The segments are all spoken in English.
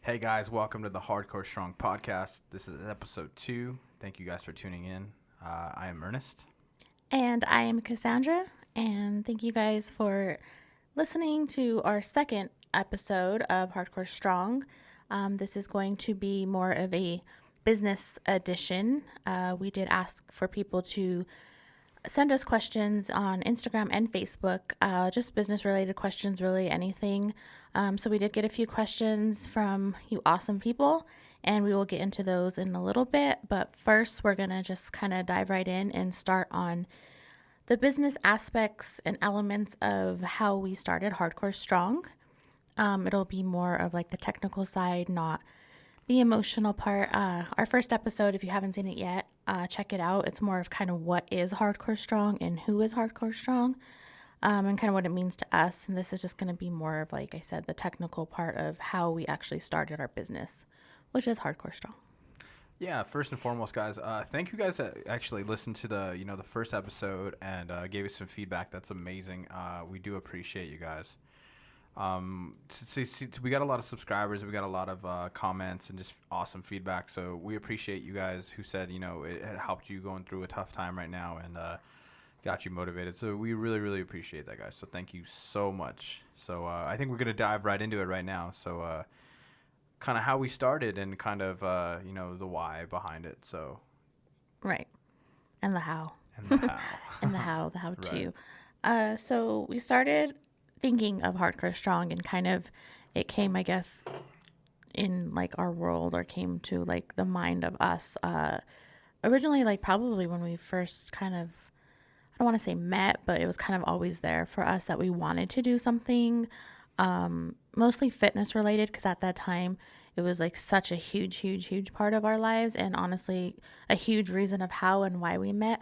Hey guys, welcome to the Hardcore Strong podcast. This is episode 2. Thank you guys for tuning in. I am Ernest. And I am Cassandra. And thank you guys for listening to our second episode of Hardcore Strong. This is going to be more of a business edition. We did ask for people to send us questions on Instagram and Facebook, just business related questions, really anything. So we did get a few questions from you awesome people, and we will get into those in a little bit. But first, we're going to just kind of dive right in and start on the business aspects and elements of how we started Hardcore Strong. It'll be more of like the technical side, not the emotional part. Our first episode, if you haven't seen it yet, check it out. It's more of kind of what is Hardcore Strong and who is Hardcore Strong, and kind of what it means to us. And this is just going to be more of, like I said, the technical part of how we actually started our business, which is Hardcore Strong. Yeah, first and foremost, guys, thank you guys that actually listened to the first episode and gave us some feedback. That's amazing. We do appreciate you guys. We got a lot of subscribers. We got a lot of comments and just awesome feedback. So we appreciate you guys who said, it had helped you going through a tough time right now and got you motivated. So we really, really appreciate that, guys. So thank you so much. So I think we're going to dive right into it right now. So kind of how we started and kind of, the why behind it. So. Right. And the how. And the how. And the how Right. to. So we started thinking of Hardcore Strong, and kind of it came, I guess, in like our world, or came to like the mind of us originally, like probably when we first kind of, I don't want to say met, but it was kind of always there for us that we wanted to do something mostly fitness related, because at that time it was like such a huge part of our lives, and honestly a huge reason of how and why we met.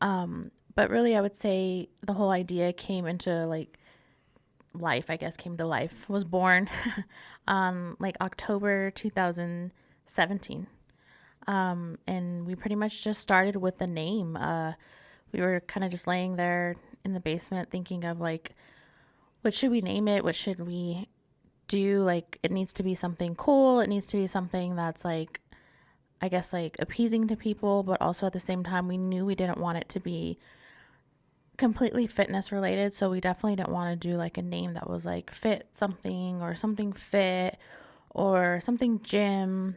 But really, I would say the whole idea came into like life, I guess, was born like October 2017. And we pretty much just started with the name. We were kind of just laying there in the basement thinking of like, what should we name it? What should we do? Like, it needs to be something cool. It needs to be something that's like, I guess, like appeasing to people, but also at the same time, we knew we didn't want it to be completely fitness related. So we definitely didn't want to do like a name that was like fit something or something fit or something gym,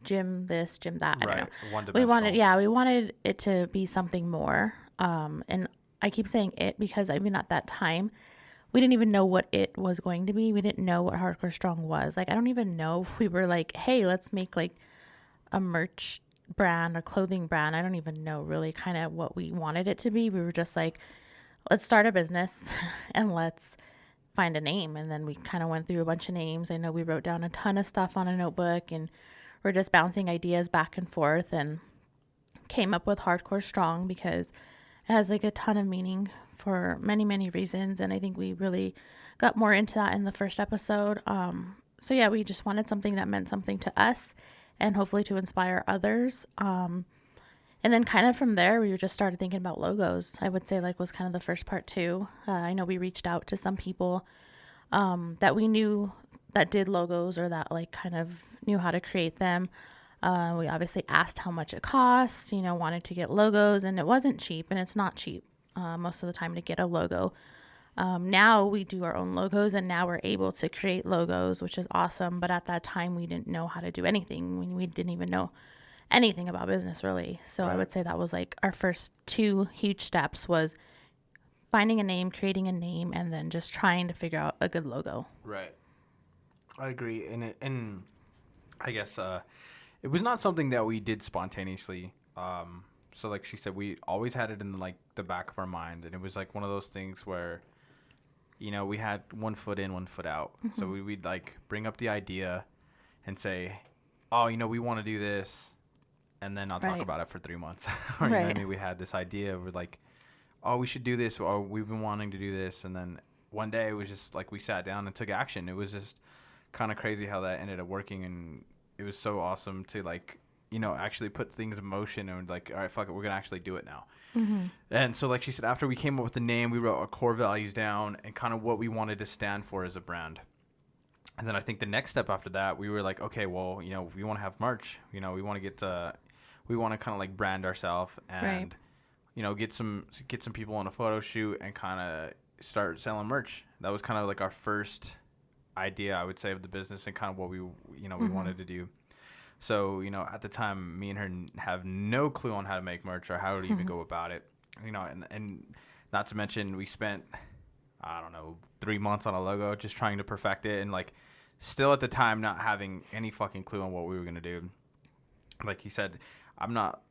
gym this, gym that. I don't know. One-dimensional. We wanted it to be something more. And I keep saying it because even at that time, we didn't even know what it was going to be. We didn't know what Hardcore Strong was. Like, I don't even know if we were like, hey, let's make like a merch brand, a clothing brand. I don't even know really kind of what we wanted it to be. We were just like, let's start a business and let's find a name. And then we kind of went through a bunch of names. I know we wrote down a ton of stuff on a notebook, and we're just bouncing ideas back and forth and came up with Hardcore Strong because it has like a ton of meaning for many reasons, and I think we really got more into that in the first episode. So yeah, we just wanted something that meant something to us and hopefully to inspire others. And then kind of from there, we just started thinking about logos. I would say like was kind of the first part too. I know we reached out to some people that we knew that did logos, or that like kind of knew how to create them. We obviously asked how much it costs, wanted to get logos, and it wasn't cheap, and it's not cheap most of the time to get a logo. Now we do our own logos, and now we're able to create logos, which is awesome. But at that time, we didn't know how to do anything. We didn't even know anything about business, really. So right. I would say that was like our first 2 huge steps, was finding a name, creating a name, and then just trying to figure out a good logo. Right. I agree. And I guess it was not something that we did spontaneously. So like she said, we always had it in like the back of our mind, and it was like one of those things where, we had one foot in, one foot out. Mm-hmm. So we'd like bring up the idea and say, oh, we want to do this, and then I'll talk about it for 3 months. Or you know what I mean? We had this idea, we're like, oh, we should do this, or we've been wanting to do this, and then one day it was just like we sat down and took action. It was just kind of crazy how that ended up working, and it was so awesome to like actually put things in motion and like, all right, fuck it, we're gonna actually do it now. Mm-hmm. And so like she said, after we came up with the name, we wrote our core values down and kind of what we wanted to stand for as a brand. And then I think the next step after that, we were like, okay, well, we want to have merch. We want to we want to kind of like brand ourselves Right. and, get some people on a photo shoot and kind of start selling merch. That was kind of like our first idea, I would say, of the business and kind of what we wanted to do. So, at the time, me and her have no clue on how to make merch or how to even go about it. And not to mention we spent, I don't know, 3 months on a logo just trying to perfect it and like still at the time not having any fucking clue on what we were going to do. Like he said,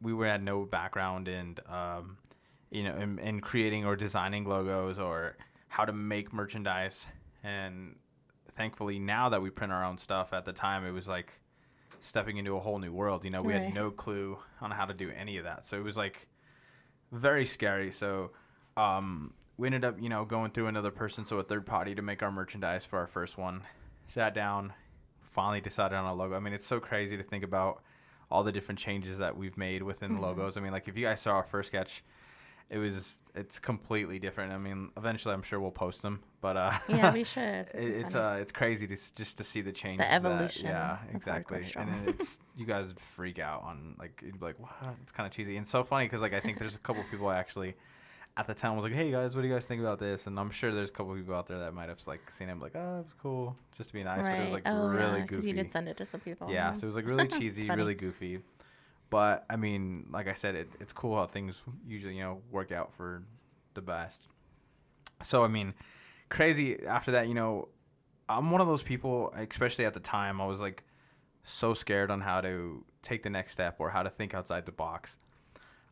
we had no background in creating or designing logos or how to make merchandise. And thankfully now that we print our own stuff, at the time it was like stepping into a whole new world. We Right. had no clue on how to do any of that. So it was like very scary. So we ended up, going through another person, so a third party, to make our merchandise for our first one. Sat down, finally decided on a logo. I mean, it's so crazy to think about all the different changes that we've made within the logos. I mean, like if you guys saw our first sketch, it's completely different. I mean, eventually I'm sure we'll post them, but Yeah, we should. it's crazy just to see the changes. The evolution. Yeah, of exactly. Hardcore And Strong. then you guys would freak out on like, you'd be like, what? It's kind of cheesy and so funny because like I think there's a couple people actually at the time was like, hey guys, what do you guys think about this? And I'm sure there's a couple people out there that might have like seen him like, oh, it was cool, just to be nice, but it was like really because goofy. you did send it to some people. Yeah, so it was like really cheesy, Funny. really goofy. But I mean, like I said, it's cool how things usually work out for the best. So I mean, crazy after that. I'm one of those people, especially at the time, I was like so scared on how to take the next step or how to think outside the box.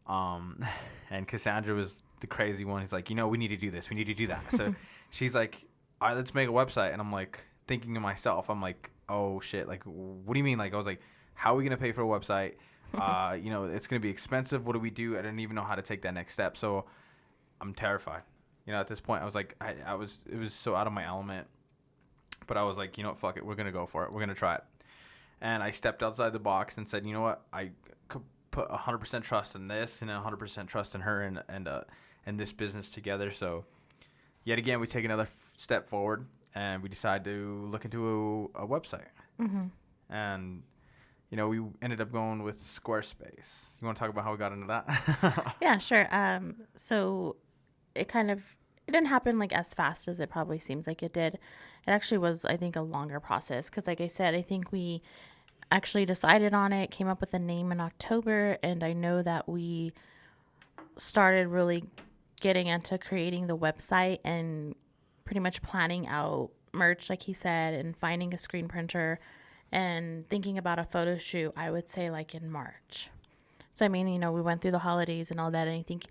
And Cassandra was the crazy one. He's like, we need to do this, we need to do that. So she's like, all right, let's make a website. And I'm like thinking to myself, I'm like, oh shit, like what do you mean? Like I was like, how are we gonna pay for a website? It's gonna be expensive. What do we do? I didn't even know how to take that next step. So I'm terrified. At this point I was like, it was so out of my element. But I was like, fuck it, we're gonna go for it. We're gonna try it. And I stepped outside the box and said, you know what, I could put 100% trust in this and 100% trust in her and this business together. So yet again, we take another step forward and we decide to look into a website. Mm-hmm. And we ended up going with Squarespace. You want to talk about how we got into that? Yeah, sure. So it didn't happen like as fast as it probably seems like it did. It actually was, I think, a longer process because, like I said, I think we actually decided on it, came up with a name in October, and I know that we started really getting into creating the website and pretty much planning out merch, like he said, and finding a screen printer and thinking about a photo shoot, I would say like in March. So, I mean, we went through the holidays and all that, and I think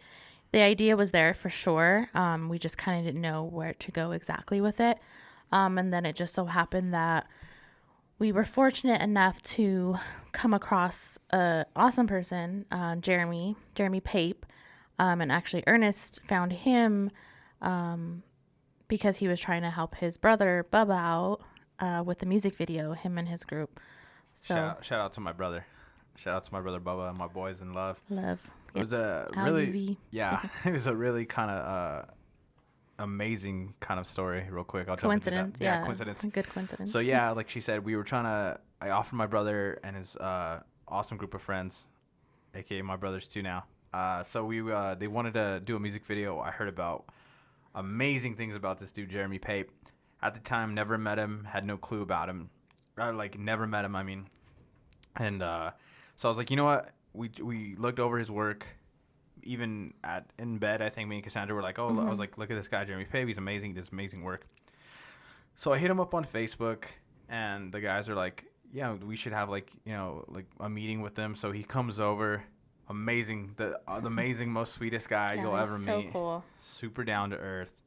the idea was there for sure. We just kind of didn't know where to go exactly with it. And then it just so happened that we were fortunate enough to come across an awesome person, Jeremy Pape. And actually Ernest found him because he was trying to help his brother Bubba out with the music video, him and his group. So Shout out to my brother. Shout out to my brother Bubba and my boys in love. love. It was a really, it was a really kind of amazing kind of story. Real quick, I'll Coincidence, jump into that. yeah. Coincidence. A good coincidence. So yeah, like she said, we were I offered my brother and his awesome group of friends, aka my brothers too now. So they wanted to do a music video. I heard about amazing things about this dude, Jeremy Pape. At the time, never met him, had no clue about him. Never met him, I mean. And so I was like, you know what? We looked over his work. Even in bed, I think me and Cassandra were like, oh, I was like, look at this guy, Jeremy Pape. He's amazing. He does amazing work. So I hit him up on Facebook, and the guys are like, yeah, we should have like a meeting with them. So he comes over. Amazing, the amazing, most sweetest guy Yeah, you'll he's ever so meet. cool. Super down to earth.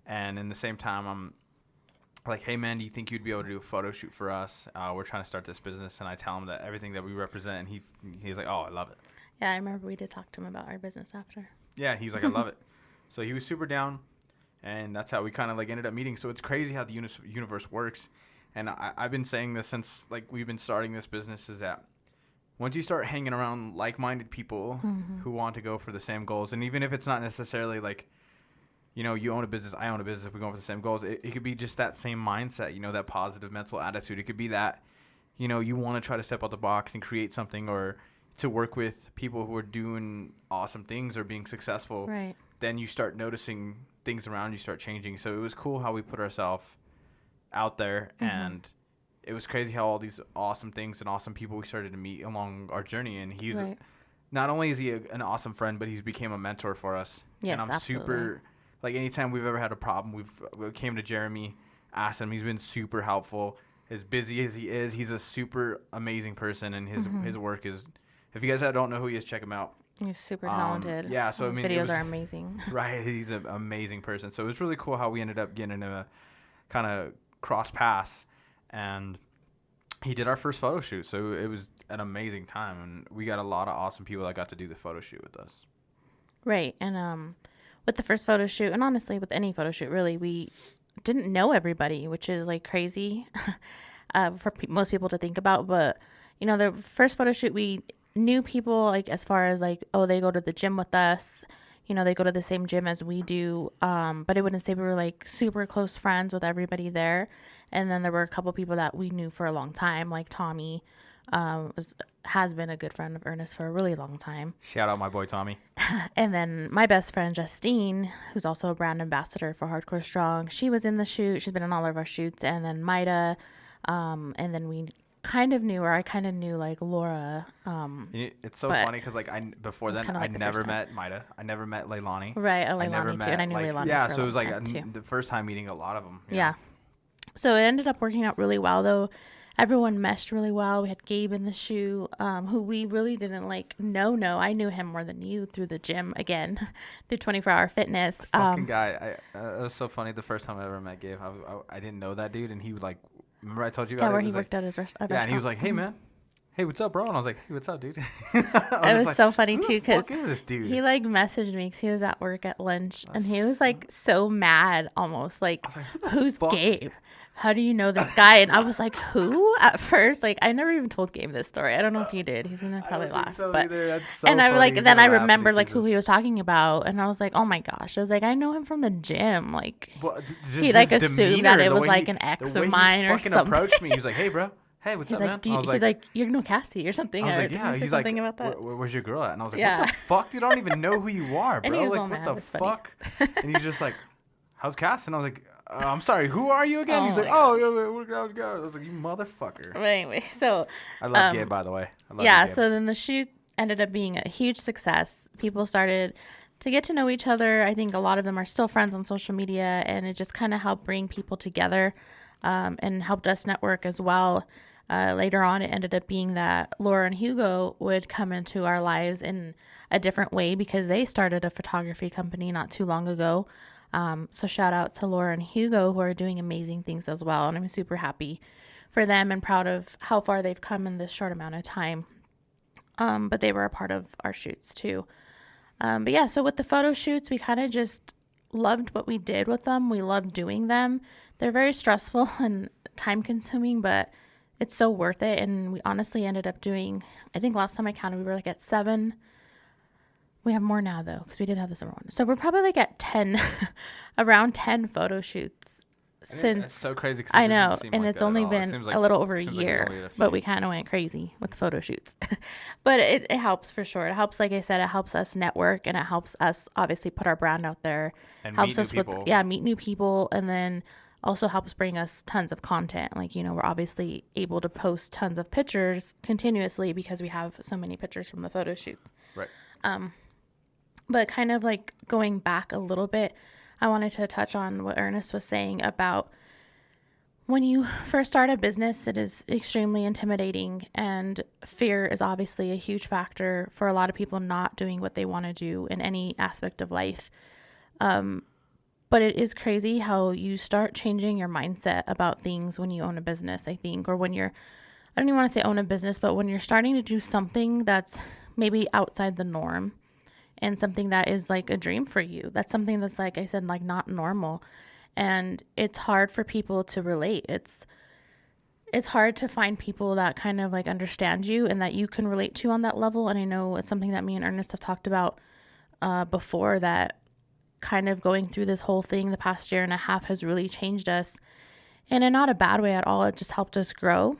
And in the same time, I'm like, hey man, do you think you'd be able to do a photo shoot for us? We're trying to start this business. And I tell him that everything that we represent, and he's like, oh, I love it. Yeah, I remember we did talk to him about our business after. Yeah, he's like, I love it. So he was super down, and that's how we kind of like ended up meeting. So it's crazy how the universe works. And I've been saying this since like we've been starting this business, is that once you start hanging around like-minded people who want to go for the same goals, and even if it's not necessarily like you own a business, I own a business, we're going for the same goals. It could be just that same mindset, that positive mental attitude. It could be that, you want to try to step out the box and create something, or to work with people who are doing awesome things or being successful. Right. Then you start noticing things around you start changing. So it was cool how we put ourselves out there, and it was crazy how all these awesome things and awesome people we started to meet along our journey. And he's not only is he an awesome friend, but he's became a mentor for us. Yes, and I'm absolutely. super, like, anytime we've ever had a problem, we came to Jeremy, asked him. He's been super helpful. As busy as he is, he's a super amazing person, and his work is, if you guys don't know who he is, check him out. He's super talented. Yeah, so his I mean, videos are amazing. Right, he's an amazing person. So it was really cool how we ended up getting a kind of cross paths, and he did our first photo shoot. So it was an amazing time, and we got a lot of awesome people that got to do the photo shoot with us. Right, and with the first photo shoot, and honestly with any photo shoot, really, we didn't know everybody, which is like crazy for most people to think about. But the first photo shoot, we knew people, like, as far as like, oh, they go to the gym with us, they go to the same gym as we do, but it wouldn't say we were like super close friends with everybody there. And then there were a couple people that we knew for a long time, like Tommy has been a good friend of Ernest for a really long time. Shout out my boy Tommy. And then my best friend Justine, who's also a brand ambassador for Hardcore Strong, she was in the shoot. She's been in all of our shoots. And then Maida, and then we kind of knew, or I kind of knew, like, Laura. It's so funny because, like, before then, like I never met Maida. I never met Leilani. Right, Leilani too, and I knew Leilani. Yeah, for so it was like the first time meeting a lot of them. Yeah. So it ended up working out really well, though. Everyone meshed really well. We had Gabe in the shoot, who we really didn't know. I knew him more than you through the gym, again, through 24-hour fitness. Fucking guy. It was so funny the first time I ever met Gabe. I didn't know that dude, and he would, like, remember I told you about where it? he worked at his restaurant. Yeah, and he was like, hey, man. Hey, what's up, bro? And I was like, hey, what's up, dude? It was like, so funny, too, because he, like, messaged me because he was at work at lunch, and he was, like, so mad, almost, like who's Gabe? How do you know this guy? And I was like, who? At first, like, I never even told Gabe this story. I don't know if you did. He's gonna probably laugh. So but That's so and I funny. like He's then I gonna laugh remembered when like he who sees he was talking about, and I was like, oh my gosh. I was like, I know him from the gym. Like, well, he like assumed demeanor, that it was like an ex of mine or something. He approached me. He was like, hey, bro. Hey, what's up, man? He's like, you're no Cassie or something. I was like, yeah. He's like, about that. Where's your girl at? And I was like, what the fuck, dude? I don't even know who you are, bro. And he was like, all what mad. the fuck? And he's just like, how's Cass? And I was like, I'm sorry, who are you again? Oh He's like, we're going to go. I was like, you motherfucker. But anyway, so I love Gabe, by the way. I love you, so then the shoot ended up being a huge success. People started to get to know each other. I think a lot of them are still friends on social media, and it just kind of helped bring people together, and helped us network as well. Later on, it ended up being that Laura and Hugo would come into our lives in a different way because they started a photography company not too long ago. So shout out to Laura and Hugo, who are doing amazing things as well. And I'm super happy for them and proud of how far they've come in this short amount of time. But they were a part of our shoots too. But yeah, so with the photo shoots, we kind of just loved what we did with them. We loved doing them. They're very stressful and time consuming, but it's so worth it. And we honestly ended up doing, I think last time I counted, we were like at 7. We have more now though, because we did have the summer one. So we're probably like at 10, around 10 photo shoots since. It's so crazy. I know, and it's only been a little over a year, but we kind of went crazy with the photo shoots. But it helps for sure. It helps, like I said, it helps us network, and it helps us obviously put our brand out there. And helps meet new us people. meet new people, and then also helps bring us tons of content. Like, we're obviously able to post tons of pictures continuously because we have so many pictures from the photo shoots. Right. But kind of like going back a little bit, I wanted to touch on what Ernest was saying about when you first start a business, it is extremely intimidating, and fear is obviously a huge factor for a lot of people not doing what they want to do in any aspect of life. But it is crazy how you start changing your mindset about things when you own a business, I think, or when I don't even want to say own a business, but when you're starting to do something that's maybe outside the norm and something that is like a dream for you. That's something that's, like I said, like not normal. And it's hard for people to relate. It's hard to find people that kind of like understand you and that you can relate to on that level. And I know it's something that me and Ernest have talked about before, that kind of going through this whole thing the past year and a half has really changed us, and in not a bad way at all. It just helped us grow.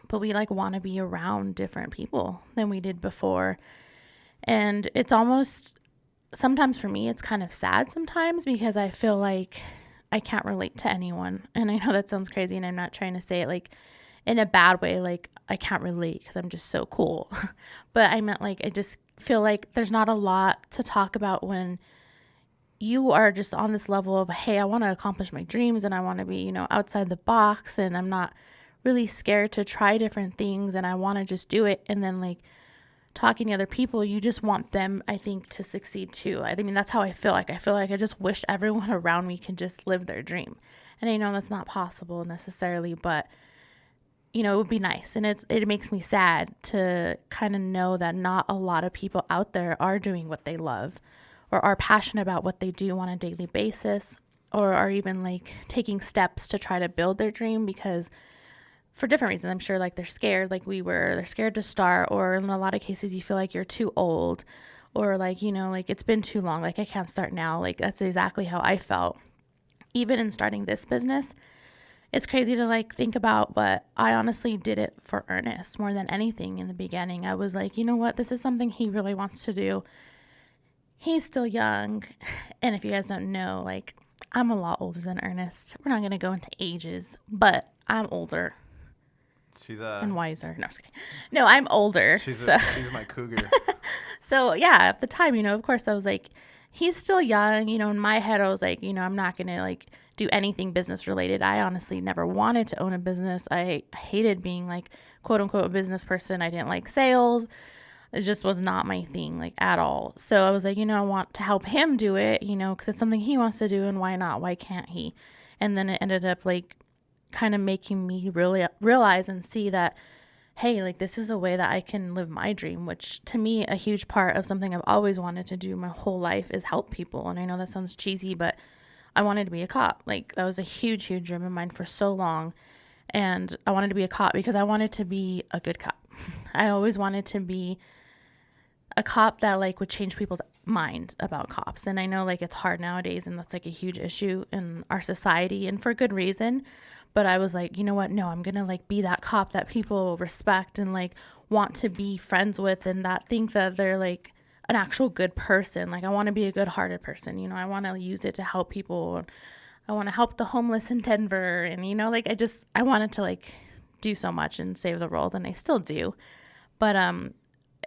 But we like want to be around different people than we did before. And it's almost, sometimes for me, it's kind of sad sometimes because I feel like I can't relate to anyone. And I know that sounds crazy, and I'm not trying to say it like in a bad way, like I can't relate because I'm just so cool. But I meant like I just feel like there's not a lot to talk about when you are just on this level of, hey, I want to accomplish my dreams and I want to be, outside the box, and I'm not really scared to try different things and I want to just do it. And then like talking to other people, you just want them, I think, to succeed too. I mean, that's how I feel like. I feel like I just wish everyone around me can just live their dream. And I know that's not possible necessarily, but it would be nice. And it makes me sad to kind of know that not a lot of people out there are doing what they love or are passionate about what they do on a daily basis, or are even like taking steps to try to build their dream because for different reasons. I'm sure like they're scared like we were, they're scared to start, or in a lot of cases you feel like you're too old, or like, like it's been too long, like I can't start now. Like that's exactly how I felt. Even in starting this business, it's crazy to like think about, but I honestly did it for Ernest more than anything in the beginning. I was like, you know what, this is something he really wants to do. He's still young. And if you guys don't know, like I'm a lot older than Ernest. We're not going to go into ages, but I'm older. She's and wiser. No, I'm just kidding. No, I'm older. She's my cougar. So yeah, at the time, of course I was like, he's still young. In my head, I was like, I'm not going to like do anything business related. I honestly never wanted to own a business. I hated being like quote unquote a business person. I didn't like sales. It just was not my thing, like at all. So I was like, I want to help him do it, because it's something he wants to do, and why not? Why can't he? And then it ended up like kind of making me really realize and see that, hey, like this is a way that I can live my dream, which to me, a huge part of something I've always wanted to do my whole life is help people. And I know that sounds cheesy, but I wanted to be a cop. Like that was a huge, huge dream of mine for so long. And I wanted to be a cop because I wanted to be a good cop. I always wanted to be a cop that like would change people's mind about cops. And I know like it's hard nowadays, and that's like a huge issue in our society, and for good reason. But I was like, you know what? No, I'm going to like be that cop that people respect and like want to be friends with, and that think that they're like an actual good person. Like I want to be a good hearted person. I want to use it to help people. I want to help the homeless in Denver. And, like I wanted to like do so much and save the world, and I still do. But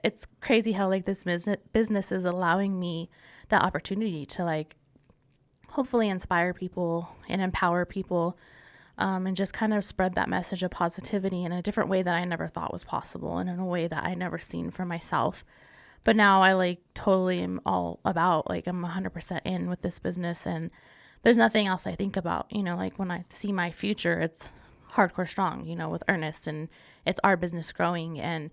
it's crazy how like this business is allowing me that opportunity to like hopefully inspire people and empower people, and just kind of spread that message of positivity in a different way that I never thought was possible, and in a way that I never seen for myself. But now I like totally am all about, like I'm 100% in with this business, and there's nothing else I think about. Like when I see my future, it's hardcore strong, with Ernest, and it's our business growing, and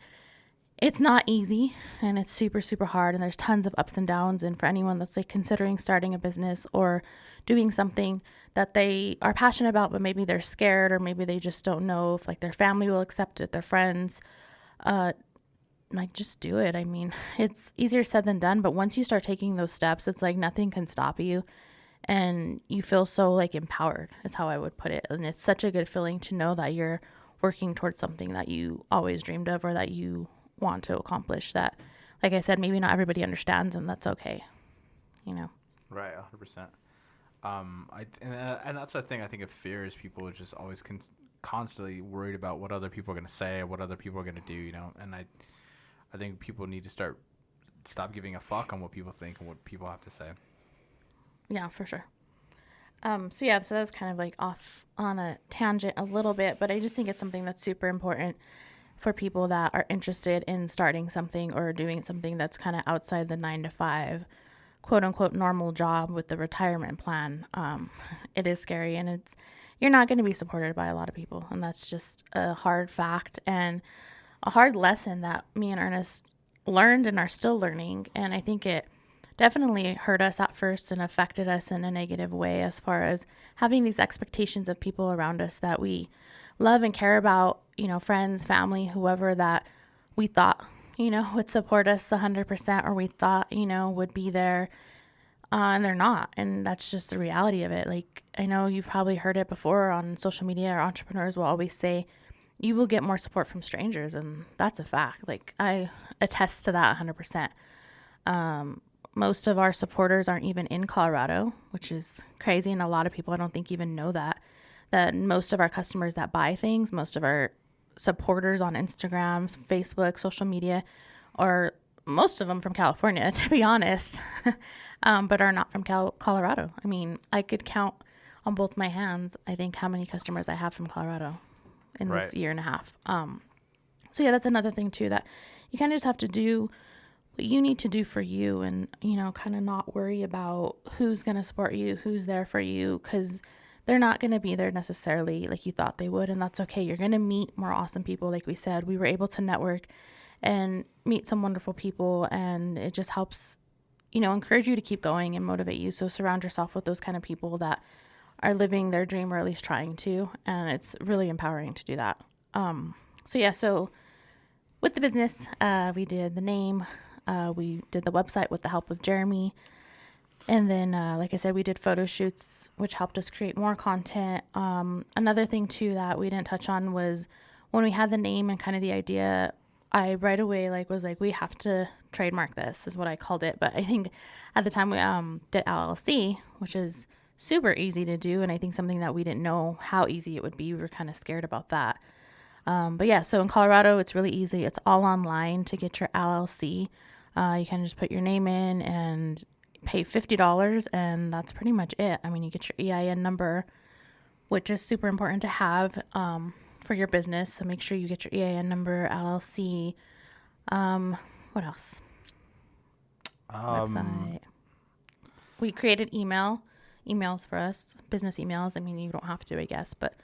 it's not easy, and it's super, super hard, and there's tons of ups and downs. And for anyone that's like considering starting a business or doing something that they are passionate about, but maybe they're scared, or maybe they just don't know if like their family will accept it, their friends, like just do it. I mean, it's easier said than done, but once you start taking those steps, it's like nothing can stop you, and you feel so like empowered is how I would put it. And it's such a good feeling to know that you're working towards something that you always dreamed of, or that you want to accomplish, that, like I said, maybe not everybody understands, and that's okay. Right. 100%. And that's the thing. I think of fear is people are just always constantly worried about what other people are going to say or what other people are going to do, and I think people need to stop giving a fuck on what people think and what people have to say. Yeah, for sure. So that was kind of like off on a tangent a little bit, but I just think it's something that's super important for people that are interested in starting something or doing something that's kind of outside the 9-to-5 quote unquote normal job with the retirement plan. It is scary, and you're not going to be supported by a lot of people. And that's just a hard fact and a hard lesson that me and Ernest learned and are still learning. And I think it definitely hurt us at first and affected us in a negative way, as far as having these expectations of people around us that we love and care about, friends, family, whoever that we thought, would support us 100%, or we thought, would be there And they're not. And that's just the reality of it. Like, I know you've probably heard it before on social media, or entrepreneurs will always say, you will get more support from strangers. And that's a fact. Like, I attest to that 100%. Most of our supporters aren't even in Colorado, which is crazy. And a lot of people, I don't think, even know that most of our customers that buy things, most of our supporters on Instagram, Facebook, social media, are most of them from California, to be honest, but are not from Colorado. I mean, I could count on both my hands, I think, how many customers I have from Colorado in this year and a half. So yeah, that's another thing too, that you kind of just have to do what you need to do for you, and, you know, kind of not worry about who's going to support you, who's there for you, because they're not going to be there necessarily like you thought they would. And that's okay. You're going to meet more awesome people. Like we said, we were able to network and meet some wonderful people, and it just helps, you know, encourage you to keep going and motivate you. So surround yourself with those kind of people that are living their dream, or at least trying to, and it's really empowering to do that. So with the business, we did the name, we did the website with the help of Jeremy. And then, like I said, we did photo shoots, which helped us create more content. Another thing too that we didn't touch on was when we had the name and kind of the idea, I right away was like, we have to trademark this, is what I called it. But I think at the time we did LLC, which is super easy to do, and I think something that we didn't know how easy it would be. We were kind of scared about that. But yeah, so in Colorado, it's really easy. It's all online to get your LLC. You can just put your name in and pay $50, and that's pretty much it. I mean, you get your EIN number, which is super important to have for your business. So make sure you get your EIN number, LLC. What else? Website. We created emails for us, business emails. I mean, you don't have to, I guess, but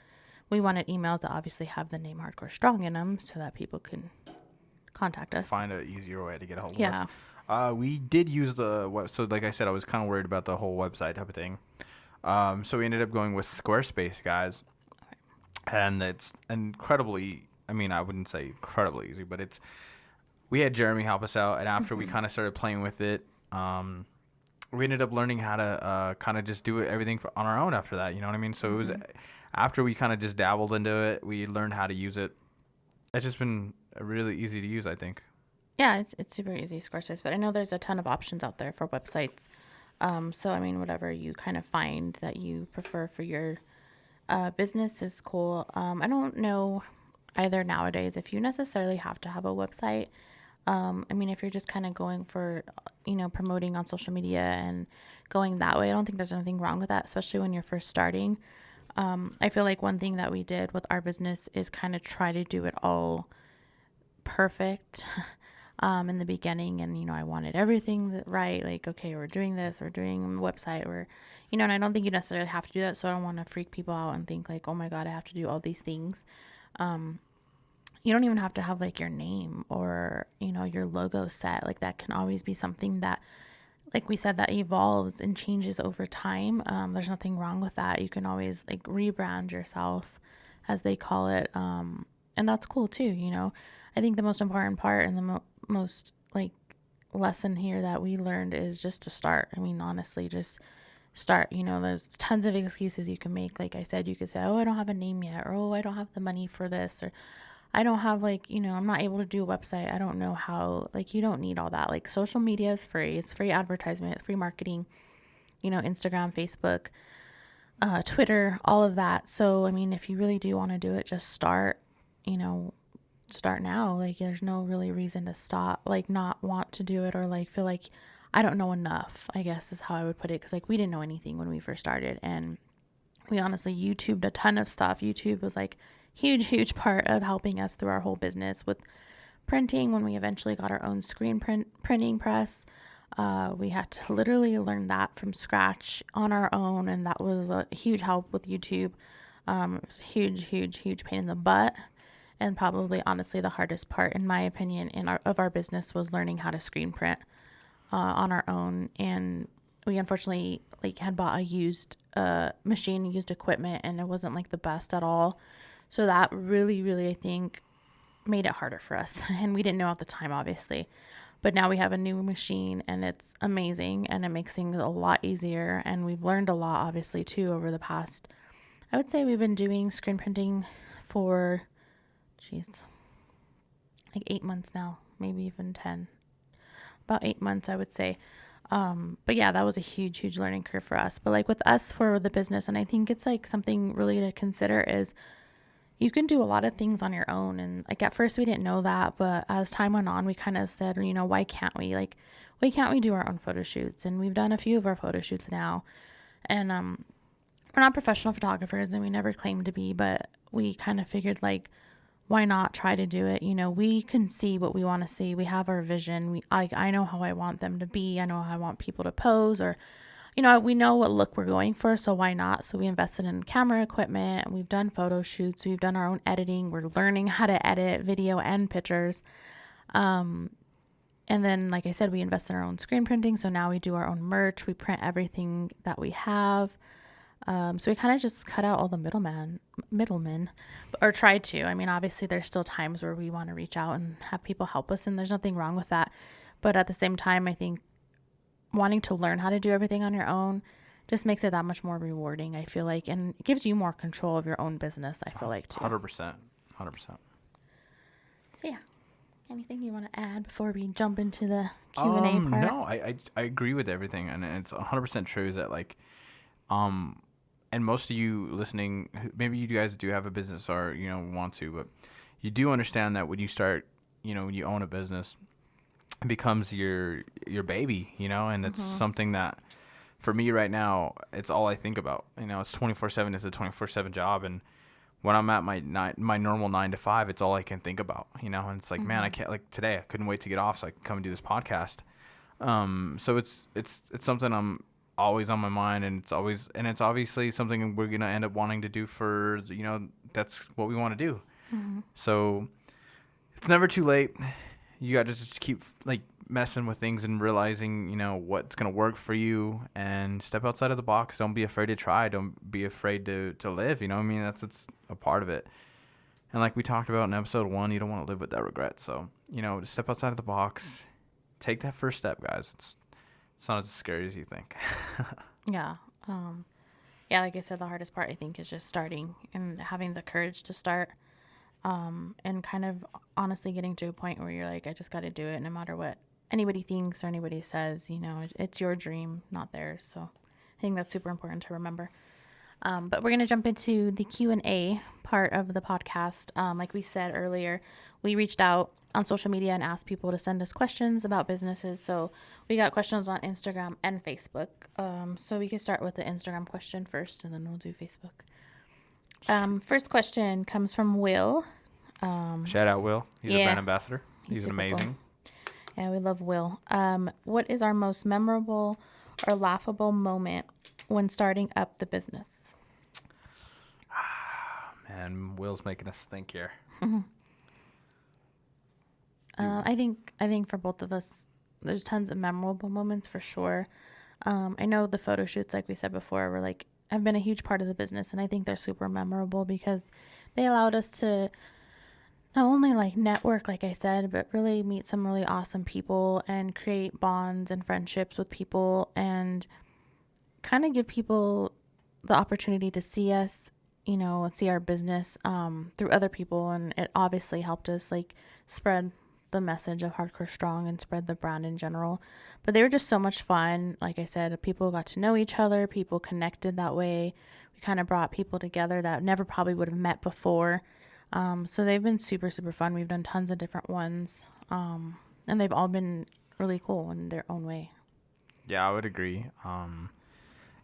we wanted emails that obviously have the name Hardcore Strong in them, so that people can contact us. Find an easier way to get a hold of us. We did use so like I said, I was kind of worried about the whole website type of thing. So we ended up going with Squarespace, guys. And it's incredibly, I mean, I wouldn't say incredibly easy, but we had Jeremy help us out. And after we kind of started playing with it, we ended up learning how to kind of just do everything on our own after that. You know what I mean? So it was after we kind of just dabbled into it, we learned how to use it. It's just been really easy to use, I think. Yeah, it's super easy, Squarespace, but I know there's a ton of options out there for websites. So, I mean, whatever you kind of find that you prefer for your business is cool. I don't know either nowadays if you necessarily have to have a website. I mean, if you're just kind of going for, you know, promoting on social media and going that way, I don't think there's anything wrong with that, especially when you're first starting. I feel like one thing that we did with our business is kind of try to do it all perfect in the beginning. And, you know, I wanted everything right. Like, okay, we're doing this, we're doing a website, you know, and I don't think you necessarily have to do that. So I don't want to freak people out and think like, oh my God, I have to do all these things. You don't even have to have like your name or, you know, your logo set. Like that can always be something that, like we said, that evolves and changes over time. There's nothing wrong with that. You can always like rebrand yourself, as they call it. And that's cool too. You know, I think the most important part and the most like lesson here that we learned is just to start. I mean, honestly, just start. You know, there's tons of excuses you can make. Like I said, you could say, oh, I don't have a name yet, or oh, I don't have the money for this, or I don't have like, you know, I'm not able to do a website. I don't know how. Like, you don't need all that. Like, social media is free. It's free advertisement, it's free marketing, you know, Instagram, Facebook, Twitter, all of that. So, I mean, if you really do want to do it, just start, you know, start now. Like, there's no really reason to stop, like not want to do it, or like feel like I don't know enough, I guess is how I would put it. Cause like we didn't know anything when we first started, and we honestly YouTubed a ton of stuff. YouTube was like huge part of helping us through our whole business with printing. When we eventually got our own screen printing press, we had to literally learn that from scratch on our own, and that was a huge help with YouTube. It was huge pain in the butt, and probably honestly the hardest part, in my opinion, of our business was learning how to screen print on our own. And we unfortunately like had bought a used machine, used equipment, and it wasn't like the best at all. So that really, I think, made it harder for us. And we didn't know at the time, obviously. But now we have a new machine and it's amazing and it makes things a lot easier. And we've learned a lot, obviously, too, over the past, I would say we've been doing screen printing for, like 8 months now, maybe even 10, about 8 months, I would say. But yeah, that was a huge, huge learning curve for us. But like with us for the business, and I think it's like something really to consider is you can do a lot of things on your own. And like at first we didn't know that, but as time went on, we kind of said, why can't we? Like, why can't we do our own photo shoots? And we've done a few of our photo shoots now. And we're not professional photographers and we never claimed to be, but we kind of figured like, why not try to do it? We can see what we want to see. We have our vision. I know how I want them to be. I know how I want people to pose, or, we know what look we're going for. So why not? So we invested in camera equipment. We've done photo shoots. We've done our own editing. We're learning how to edit video and pictures. And then, like I said, we invest in our own screen printing. So now we do our own merch. We print everything that we have. So we kind of just cut out all the middlemen, or try to. I mean, obviously there's still times where we want to reach out and have people help us, and there's nothing wrong with that. But at the same time, I think wanting to learn how to do everything on your own just makes it that much more rewarding, I feel like, and it gives you more control of your own business, I feel like, too. 100%. So yeah, anything you want to add before we jump into the Q&A part? No, I agree with everything, and it's 100% true. Is that like, and most of you listening, maybe you guys do have a business or, want to, but you do understand that when you start, when you own a business, it becomes your baby, and it's something that for me right now, it's all I think about. It's 24/7. It's a 24/7 job. And when I'm at my normal 9 to 5, it's all I can think about, and it's like, man, I can't, like today, I couldn't wait to get off so I could come and do this podcast. So it's something I'm always on my mind, and it's obviously something we're gonna end up wanting to do for, that's what we want to do. So it's never too late. You got to just keep like messing with things and realizing, what's gonna work for you, and step outside of the box. Don't be afraid to try. Don't be afraid to live. It's a part of it. And like we talked about in episode 1, you don't want to live with that regret. So just step outside of the box, take that first step, guys. It's not as scary as you think. Yeah. Yeah, like I said, the hardest part, I think, is just starting and having the courage to start. And kind of honestly getting to a point where you're like, I just got to do it no matter what anybody thinks or anybody says. It's your dream, not theirs. So I think that's super important to remember. But we're going to jump into the Q&A part of the podcast. Like we said earlier, we reached out on social media and asked people to send us questions about businesses. So we got questions on Instagram and Facebook. So we can start with the Instagram question first, and then we'll do Facebook. First question comes from Will. Shout out Will. He's a brand ambassador. He's amazing. Cool. Yeah, we love Will. What is our most memorable or laughable moment when starting up the business? Man, Will's making us think here. I think for both of us, there's tons of memorable moments for sure. I know the photo shoots, like we said before, were like, have been a huge part of the business, and I think they're super memorable because they allowed us to not only like network, like I said, but really meet some really awesome people and create bonds and friendships with people, and kind of give people the opportunity to see us, and see our business through other people. And it obviously helped us like spread the message of Hardcore Strong and spread the brand in general. But they were just so much fun. Like I said, people got to know each other, people connected that way. We kind of brought people together that never probably would have met before. So they've been super, super fun. We've done tons of different ones. And they've all been really cool in their own way. Yeah, I would agree.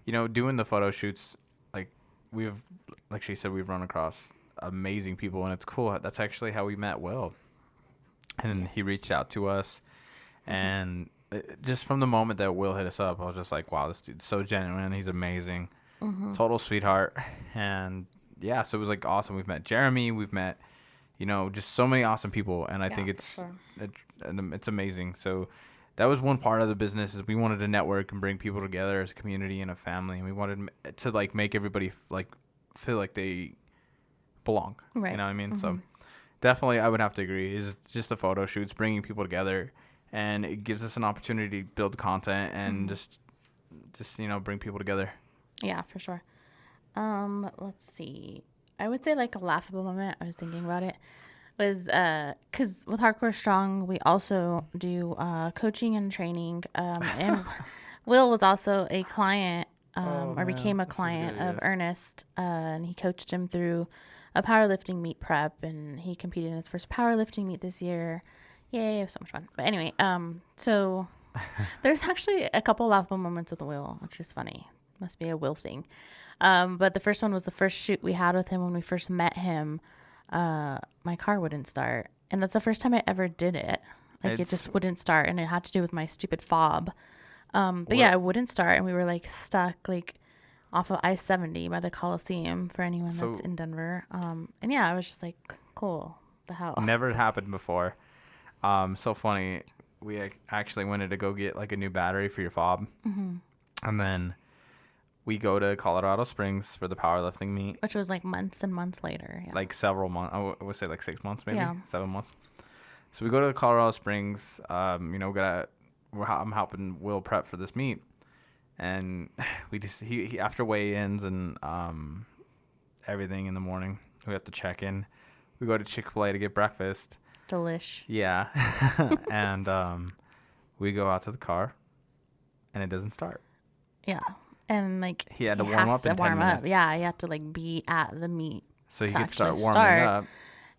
Doing the photo shoots, like she said, we've run across amazing people, and it's cool. That's actually how we met Will. And he reached out to us, and just from the moment that Will hit us up, I was just like, wow, this dude's so genuine. He's amazing. Total sweetheart. And yeah, so it was like awesome. We've met Jeremy. We've met, just so many awesome people. And I think it's amazing. So that was one part of the business, is we wanted to network and bring people together as a community and a family. And we wanted to like make everybody like feel like they belong. Right. You know what I mean? So definitely, I would have to agree. Is just the photo shoots, bringing people together, and it gives us an opportunity to build content and just bring people together. Yeah, for sure. Let's see. I would say like a laughable moment. I was thinking about it. Was because with Hardcore Strong, we also do coaching and training. And Will was also a client, or became a client of Ernest, and he coached him through a powerlifting meet prep, and he competed in his first powerlifting meet this year. Yay, it was so much fun. But anyway, so there's actually a couple laughable moments with Will, which is funny. Must be a Will thing. But the first one was the first shoot we had with him when we first met him. My car wouldn't start, and that's the first time I ever did it. Like it just wouldn't start, and it had to do with my stupid fob. But yeah, it wouldn't start, and we were like stuck like off of I-70 by the Coliseum for anyone that's in Denver. And yeah, I was just like, cool. The hell. Never happened before. So funny. We actually wanted to go get like a new battery for your fob, and then we go to Colorado Springs for the powerlifting meet, which was like months and months later. Yeah. Like several months. I would say like 6 months, maybe 7 months. So we go to Colorado Springs. I'm helping Will prep for this meet, and we just he after weigh-ins and everything in the morning, we have to check in. We go to Chick-fil-A to get breakfast. Delish. Yeah, and we go out to the car, and it doesn't start. Yeah. And like he had to warm up in 10 minutes. Yeah, you have to like be at the meet so he could start warming up.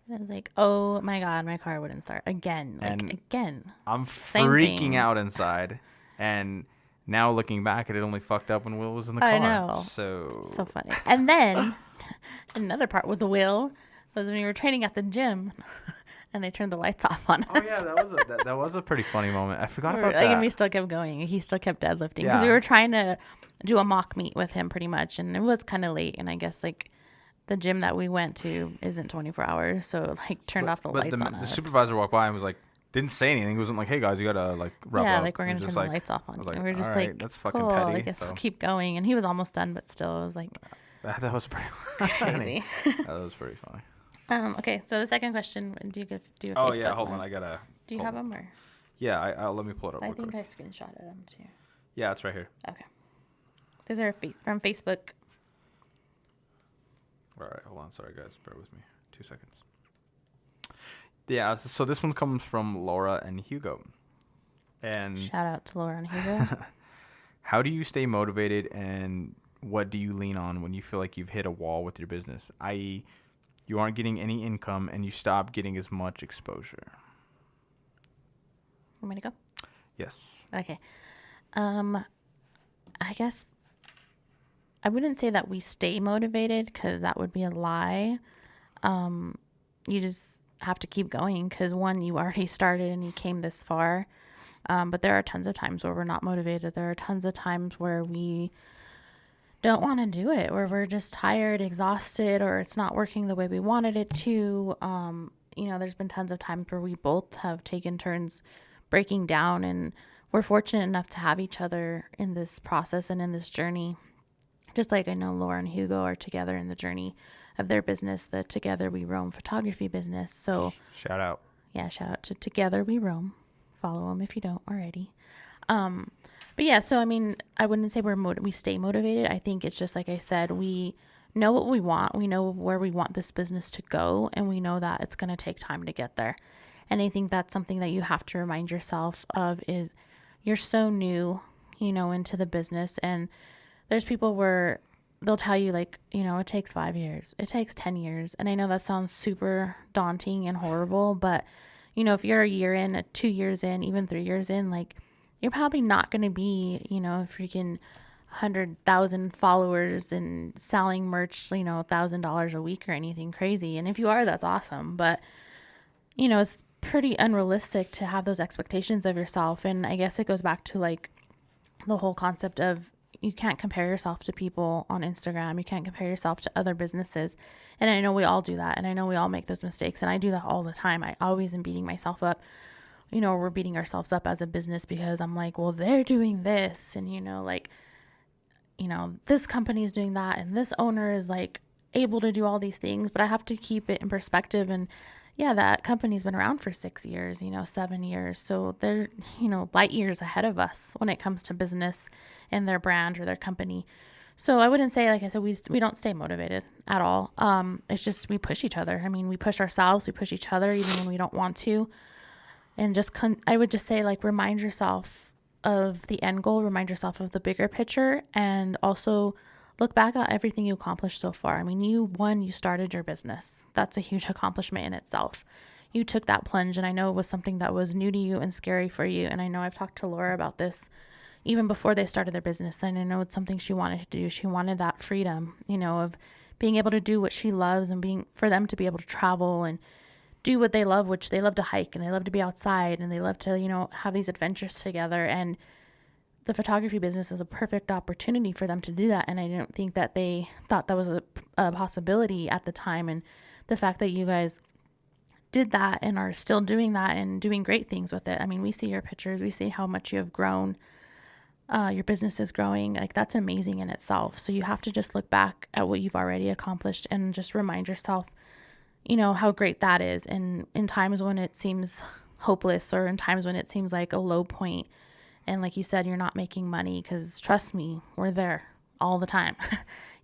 And I was like, oh my god, my car wouldn't start again. I'm freaking out inside, and now looking back, it only fucked up when Will was in the car. I know. So funny. And then another part with the Will was when we were training at the gym. And they turned the lights off on us. Oh yeah, that was a pretty funny moment. I forgot about that. And we still kept going. He still kept deadlifting because we were trying to do a mock meet with him pretty much, and it was kind of late. And I guess like the gym that we went to isn't 24 hours, so like turned off the lights on us. The supervisor walked by and was like, didn't say anything. He wasn't like, "Hey guys, you gotta like wrap up." Yeah, like we're gonna turn the lights off on you. And we were just like, "That's fucking cool, petty." I guess we'll keep going. And he was almost done, but still, it was like that was pretty crazy. That was pretty funny. Okay, so the second question, do you a Oh Facebook yeah, hold one? on, I gotta. Do you have them or? Yeah, I'll let me pull it up. I real think quick. I screenshotted them too. Yeah, it's right here. Okay, these are from Facebook. All right, hold on. Sorry, guys. Bear with me. 2 seconds. Yeah, so this one comes from Laura and Hugo. And shout out to Laura and Hugo. How do you stay motivated, and what do you lean on when you feel like you've hit a wall with your business, i.e., you aren't getting any income and you stop getting as much exposure? Want me to go? Yes. Okay. I guess I wouldn't say that we stay motivated because that would be a lie. You just have to keep going because one, you already started and you came this far. But there are tons of times where we're not motivated. There are tons of times where we don't want to do it, where we're just tired, exhausted, or it's not working the way we wanted it to. There's been tons of times where we both have taken turns breaking down, and we're fortunate enough to have each other in this process and in this journey. Just like I know Laura and Hugo are together in the journey of their business, the Together We Roam photography business. So shout out. Yeah, shout out to Together We Roam. Follow them if you don't already. But yeah, so I mean, I wouldn't say we stay motivated. I think it's just like I said, we know what we want. We know where we want this business to go, and we know that it's going to take time to get there. And I think that's something that you have to remind yourself of is you're so new, into the business, and there's people where they'll tell you like, it takes 5 years, it takes 10 years. And I know that sounds super daunting and horrible, but if you're a year in, 2 years in, even 3 years in, like, you're probably not going to be, freaking 100,000 followers and selling merch, $1,000 a week or anything crazy. And if you are, that's awesome. But, it's pretty unrealistic to have those expectations of yourself. And I guess it goes back to like the whole concept of you can't compare yourself to people on Instagram. You can't compare yourself to other businesses. And I know we all do that. And I know we all make those mistakes. And I do that all the time. I always am beating myself up. We're beating ourselves up as a business because I'm like, well, they're doing this. And, this company is doing that. And this owner is like able to do all these things. But I have to keep it in perspective. And, yeah, that company's been around for 6 years, 7 years. So they're, light years ahead of us when it comes to business and their brand or their company. So I wouldn't say, like I said, we don't stay motivated at all. It's just we push each other. I mean, we push ourselves, we push each other even when we don't want to. And I would just say, like, remind yourself of the end goal, remind yourself of the bigger picture, and also look back at everything you accomplished so far. I mean, you started your business. That's a huge accomplishment in itself. You took that plunge, and I know it was something that was new to you and scary for you. And I know I've talked to Laura about this even before they started their business. And I know it's something she wanted to do. She wanted that freedom, of being able to do what she loves and for them to be able to travel and do what they love, which they love to hike and they love to be outside and they love to, have these adventures together. And the photography business is a perfect opportunity for them to do that. And I don't think that they thought that was a possibility at the time. And the fact that you guys did that and are still doing that and doing great things with it. I mean, we see your pictures, we see how much you have grown. Your business is growing. Like, that's amazing in itself. So you have to just look back at what you've already accomplished and just remind yourself, how great that is. And in times when it seems hopeless or in times when it seems like a low point, and like you said, you're not making money, because trust me, we're there all the time.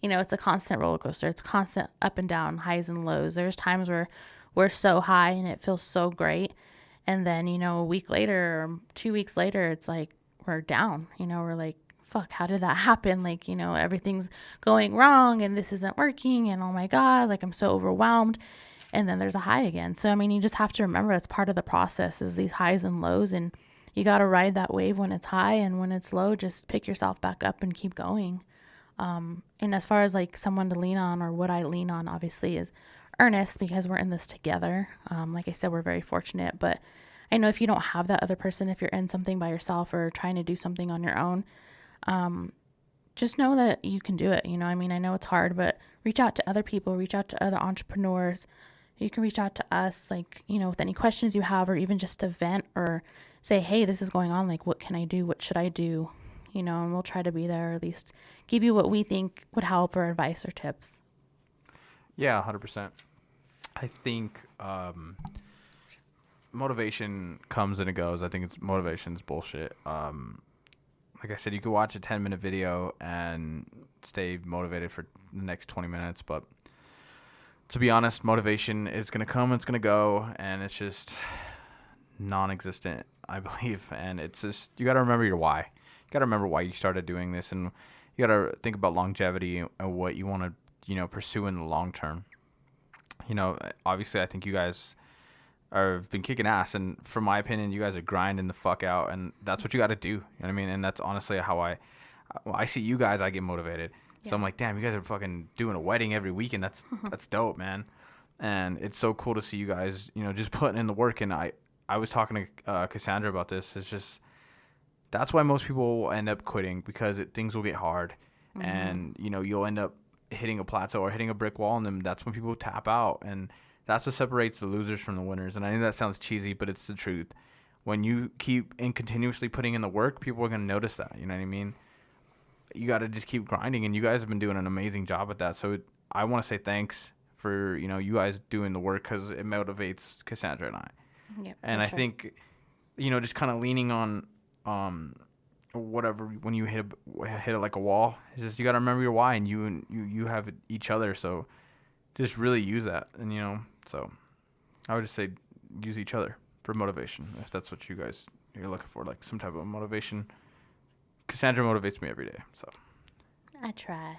It's a constant roller coaster. It's constant up and down, highs and lows. There's times where we're so high and it feels so great. And then, a week later or 2 weeks later, it's like we're down. We're like, fuck, how did that happen? Like, everything's going wrong and this isn't working. And oh my God, like, I'm so overwhelmed. And then there's a high again. So, I mean, you just have to remember that's part of the process, is these highs and lows. And you got to ride that wave when it's high, and when it's low, just pick yourself back up and keep going. And as far as like someone to lean on, or what I lean on, obviously, is Ernest, because we're in this together. Like I said, we're very fortunate, but I know if you don't have that other person, if you're in something by yourself or trying to do something on your own, just know that you can do it. I mean, I know it's hard, but reach out to other people, reach out to other entrepreneurs. You can reach out to us, like, with any questions you have, or even just to vent or say, hey, this is going on. Like, what can I do? What should I do? And we'll try to be there, or at least give you what we think would help, or advice or tips. Yeah, 100%. I think motivation comes and it goes. I think motivation's bullshit. Like I said, you could watch a 10-minute video and stay motivated for the next 20 minutes, but to be honest, motivation is going to come, it's going to go, and it's just non-existent, I believe. And it's just, you got to remember your why. You got to remember why you started doing this, and you got to think about longevity and what you want to, pursue in the long term. Obviously, I think you guys have been kicking ass, and from my opinion, you guys are grinding the fuck out, and that's what you got to do. You know what I mean? And that's honestly how I see you guys, I get motivated. So I'm like, damn, you guys are fucking doing a wedding every weekend. That's dope, man. And it's so cool to see you guys, just putting in the work. And I was talking to Cassandra about this. It's just, that's why most people will end up quitting, because things will get hard. Mm-hmm. And, you'll end up hitting a plateau or hitting a brick wall, and then that's when people tap out. And that's what separates the losers from the winners. And I know that sounds cheesy, but it's the truth. When you keep continuously putting in the work, people are going to notice that. You know what I mean? You got to just keep grinding, and you guys have been doing an amazing job at that. So I want to say thanks for, you guys doing the work, because it motivates Cassandra and I. Yep, and I think, just kind of leaning on whatever, when you hit it like a wall, it's just, you got to remember your why, and you have each other. So just really use that. And, so I would just say use each other for motivation, if that's what you're looking for, like some type of motivation. Cassandra motivates me every day, so I try.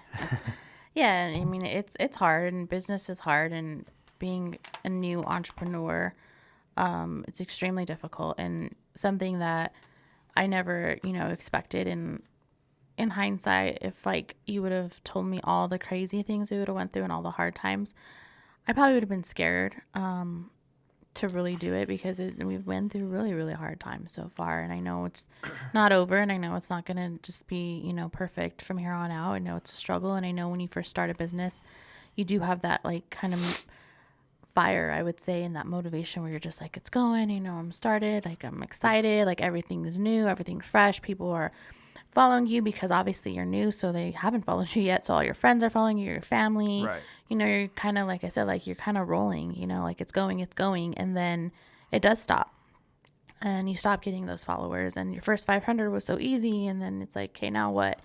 Yeah, I mean, it's hard, and business is hard, and being a new entrepreneur, it's extremely difficult, and something that I never, expected. And in hindsight, if like you would have told me all the crazy things we would have went through and all the hard times, I probably would have been scared to really do it, because we've been through really, really hard times so far. And I know it's not over, and I know it's not going to just be, perfect from here on out. I know it's a struggle. And I know when you first start a business, you do have that like kind of fire, I would say, and that motivation where you're just like, it's going, I'm started, like I'm excited, like everything is new, everything's fresh. People are following you because obviously you're new, so they haven't followed you yet. So all your friends are following you, your family. Right. You know, you're kind of, like I said, like you're kind of rolling, you know, like it's going, and then it does stop. And you stop getting those followers, and your first 500 was so easy, and then it's like, okay, now what?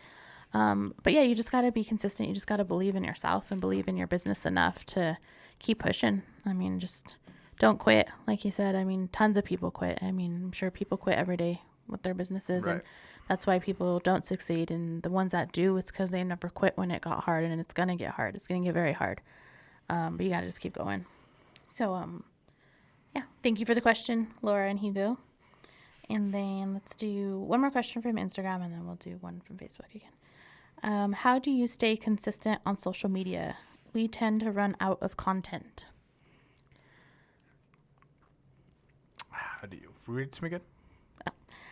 But yeah, you just got to be consistent. You just got to believe in yourself and believe in your business enough to keep pushing. I mean, just don't quit. Like you said, I mean, tons of people quit. I mean, I'm sure people quit every day with their businesses. Right. And that's why people don't succeed. And the ones that do, it's because they never quit when it got hard, and it's going to get hard. It's going to get very hard. But you got to just keep going. So, yeah, thank you for the question, Laura and Hugo. And then let's do one more question from Instagram, and then we'll do one from Facebook again. How do you stay consistent on social media? We tend to run out of content. How do you read it to me again?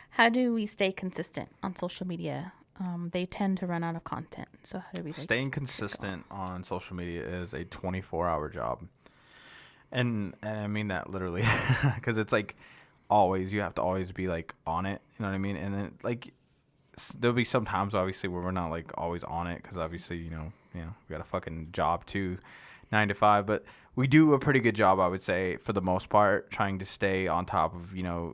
How do we stay consistent on social media? They tend to run out of content. So how do we Staying consistent on social media is a 24-hour job. And I mean that literally, because it's like always, you have to always be like on it. You know what I mean? And then like there'll be some times obviously where we're not like always on it, because obviously, you know, we got a fucking job too, 9 to 5, but we do a pretty good job, I would say, for the most part, trying to stay on top of, you know,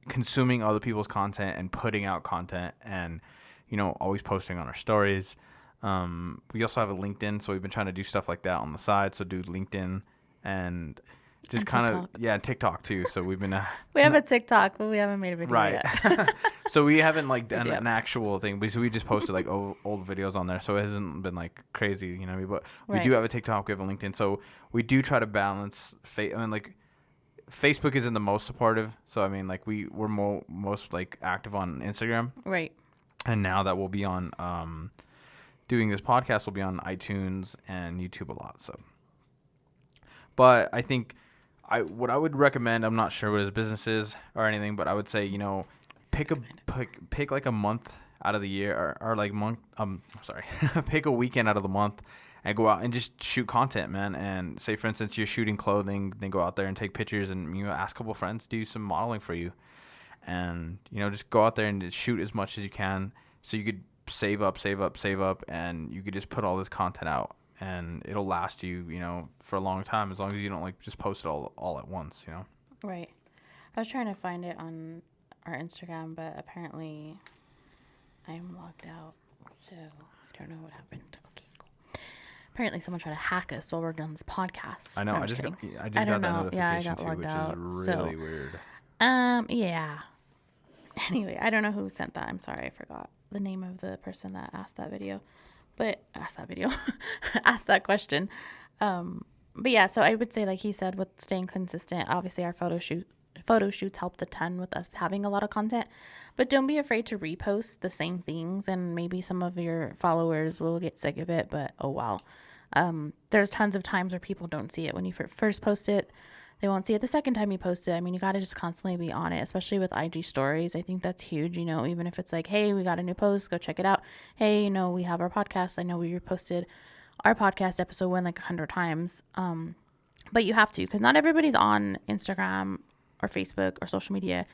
consuming other people's content and putting out content, and, you know, always posting on our stories. We also have a LinkedIn, so we've been trying to do stuff like that on the side. So do LinkedIn and just kind of, TikTok too. So we've been we have a TikTok, but we haven't made a video yet. So we haven't like done an actual thing, but so we just posted like old videos on there. So it hasn't been like crazy, you know what I mean? But we do have a TikTok, we have a LinkedIn. So we do try to balance. Like Facebook isn't the most supportive. So I mean, like we're most like active on Instagram. Right. And now that we'll be on doing this podcast, we'll be on iTunes and YouTube a lot. So, but I think what I would recommend, I'm not sure what his business is or anything, but I would say, you know, pick like a month out of the year, or like pick a weekend out of the month and go out and just shoot content, man. And say, for instance, you're shooting clothing, then go out there and take pictures, and, you know, ask a couple friends to do some modeling for you. And, you know, just go out there and just shoot as much as you can, so you could save up, and you could just put all this content out, and it'll last you, you know, for a long time, as long as you don't like just post it all at once, you know. Right. I was trying to find it on our Instagram, but apparently I'm logged out, so I don't know what happened. Okay, cool. Apparently someone tried to hack us while we're doing this podcast. I know. I just got that notification too, which is really weird. Yeah. Anyway, I don't know who sent that. I'm sorry, I forgot the name of the person that asked that question. But yeah, so I would say, like he said, with staying consistent, obviously our photo shoots helped a ton with us having a lot of content, but don't be afraid to repost the same things, and maybe some of your followers will get sick of it, but oh well. There's tons of times where people don't see it when you first post it. They won't see it the second time you post it. I mean, you got to just constantly be on it, especially with IG stories. I think that's huge, you know, even if it's like, hey, we got a new post, go check it out. Hey, you know, we have our podcast. I know we reposted our podcast episode 1 like 100 times. But you have to, because not everybody's on Instagram or Facebook or social media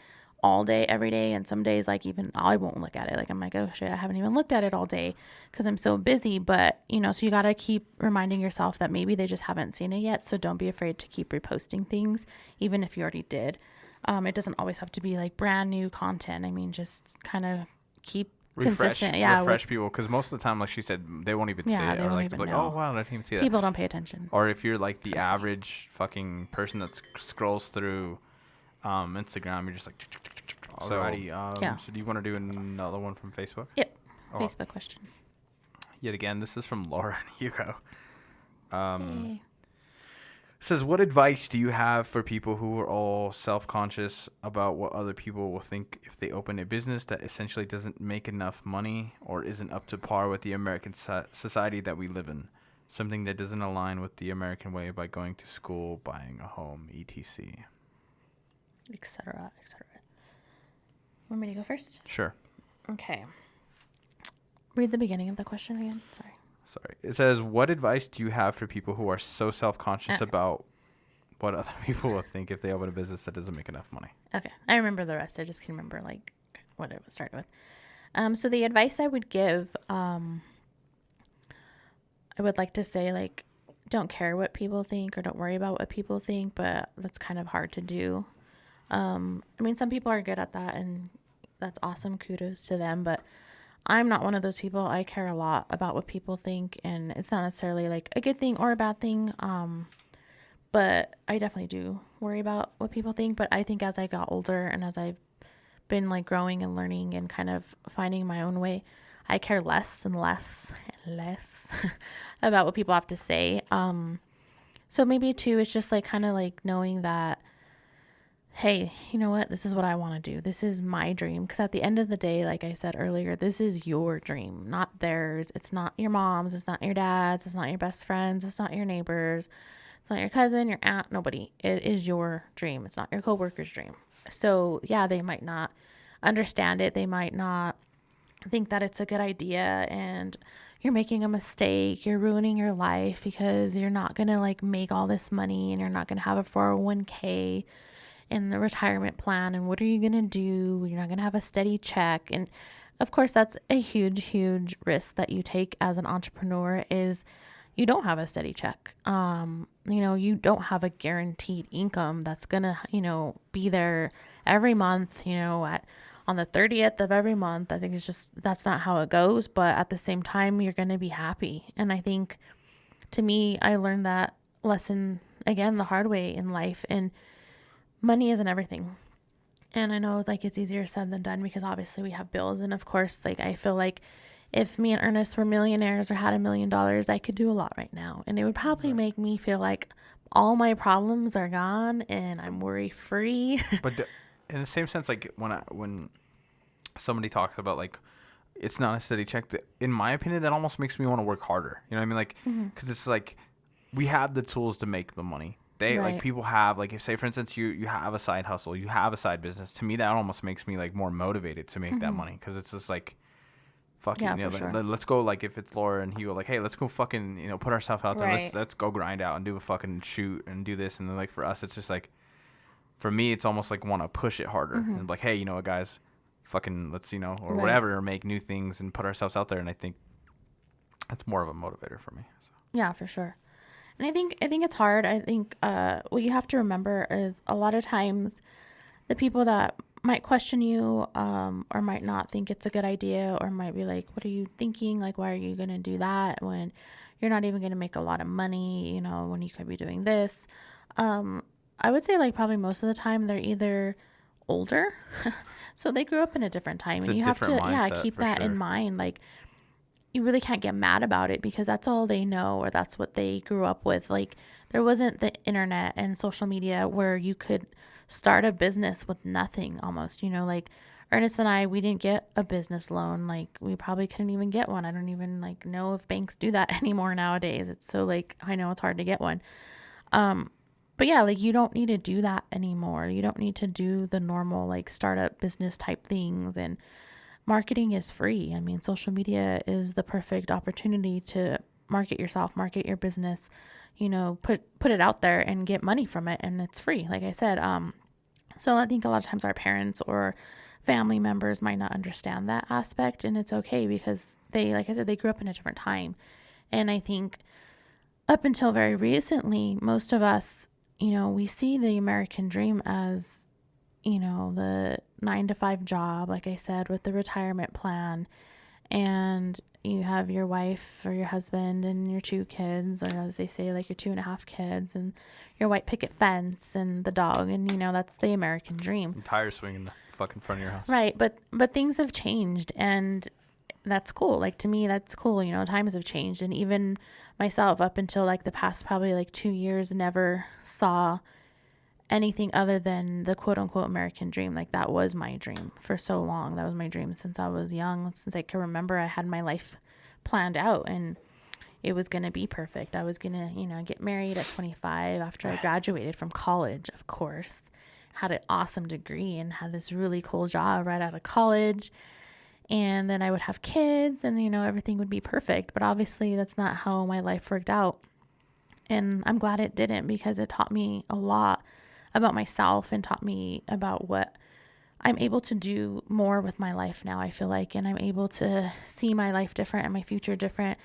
all day, every day. And some days, like, even I won't look at it. Like, I'm like, oh shit, I haven't even looked at it all day because I'm so busy. But, you know, so you got to keep reminding yourself that maybe they just haven't seen it yet. So don't be afraid to keep reposting things, even if you already did. It doesn't always have to be like brand new content. I mean, just kind of keep consistent. Refresh people, because most of the time, like she said, they won't even see it, or like, oh wow, I didn't even see that. People don't pay attention. Or if you're like the average fucking person that scrolls through Instagram, you're just like, alrighty. So do you want to do another one from Facebook? Yep. Facebook question. Yet again, this is from Laura and Hugo. Hey. Says, what advice do you have for people who are all self-conscious about what other people will think if they open a business that essentially doesn't make enough money or isn't up to par with the American society that we live in? Something that doesn't align with the American way by going to school, buying a home, etc. Etc. Want me to go first? Sure. Okay. Read the beginning of the question again. Sorry. It says, what advice do you have for people who are so self-conscious about what other people will think if they open a business that doesn't make enough money? Okay. I remember the rest. I just can't remember like what it was started with. So the advice I would give, I would like to say, like, don't care what people think or don't worry about what people think, but that's kind of hard to do. I mean, some people are good at that, and that's awesome. Kudos to them. But I'm not one of those people. I care a lot about what people think, and it's not necessarily like a good thing or a bad thing. But I definitely do worry about what people think. But I think as I got older and as I've been like growing and learning and kind of finding my own way, I care less and less and less about what people have to say. So maybe too, it's just like kind of like knowing that, hey, you know what? This is what I want to do. This is my dream. Because at the end of the day, like I said earlier, this is your dream, not theirs. It's not your mom's. It's not your dad's. It's not your best friend's. It's not your neighbor's. It's not your cousin, your aunt, nobody. It is your dream. It's not your coworker's dream. So yeah, they might not understand it. They might not think that it's a good idea, and you're making a mistake. You're ruining your life because you're not going to like make all this money, and you're not going to have a 401k in the retirement plan. And what are you going to do? You're not going to have a steady check. And of course, that's a huge, huge risk that you take as an entrepreneur, is you don't have a steady check. You don't have a guaranteed income that's going to, be there every month, on the 30th of every month. I think it's just, that's not how it goes. But at the same time, you're going to be happy. And I think, to me, I learned that lesson again the hard way in life. And money isn't everything. And I know like it's easier said than done, because obviously we have bills. And of course, like I feel like if me and Ernest were millionaires or had $1 million, I could do a lot right now. And it would probably make me feel like all my problems are gone and I'm worry free. But in the same sense, like when somebody talks about like it's not a steady check, in my opinion, that almost makes me want to work harder. You know what I mean? Like, because it's like we have the tools to make the money. Like people have, like, if say for instance you have a side hustle, you have a side business. To me, that almost makes me like more motivated to make that money, because it's just like, fuck it, let's go. Like if it's Laura and Hugo, like, hey, let's go fucking put ourselves out there. Let's go grind out and do a fucking shoot and do this. And then like for us, it's just like, for me, it's almost like want to push it harder and like, hey, you know what, guys, fucking let's or whatever, or make new things and put ourselves out there. And I think that's more of a motivator for me. So. Yeah, for sure. And I think it's hard. I think what you have to remember is a lot of times the people that might question you or might not think it's a good idea, or might be like, what are you thinking? Like, why are you going to do that when you're not even going to make a lot of money, when you could be doing this? I would say like probably most of the time they're either older. So they grew up in a different time, and you have to keep that in mind. Like, you really can't get mad about it because that's all they know, or that's what they grew up with. Like, there wasn't the internet and social media where you could start a business with nothing almost, like Ernest and I, we didn't get a business loan. Like, we probably couldn't even get one. I don't even like know if banks do that anymore nowadays. It's so like, I know it's hard to get one. But yeah, like you don't need to do that anymore. You don't need to do the normal like startup business type things, and marketing is free. I mean, social media is the perfect opportunity to market yourself, market your business, put it out there and get money from it. And it's free, like I said. So I think a lot of times our parents or family members might not understand that aspect, and it's okay because they, like I said, they grew up in a different time. And I think up until very recently, most of us, we see the American dream as, the 9-to-5 job, like I said, with the retirement plan, and you have your wife or your husband and your 2 kids, or as they say, like your 2.5 kids, and your white picket fence and the dog, and that's the American dream. And tires swinging the fucking front of your house. Right, but things have changed, and that's cool. Like, to me, that's cool. Times have changed, and even myself, up until like the past probably like 2 years, never saw anything other than the quote unquote American dream. Like, that was my dream for so long. That was my dream since I was young. Since I can remember, I had my life planned out, and it was going to be perfect. I was going to, get married at 25 after I graduated from college, of course. Had an awesome degree and had this really cool job right out of college. And then I would have kids and, everything would be perfect. But obviously that's not how my life worked out. And I'm glad it didn't, because it taught me a lot about myself and taught me about what I'm able to do more with my life now, I feel like, and I'm able to see my life different and my future different.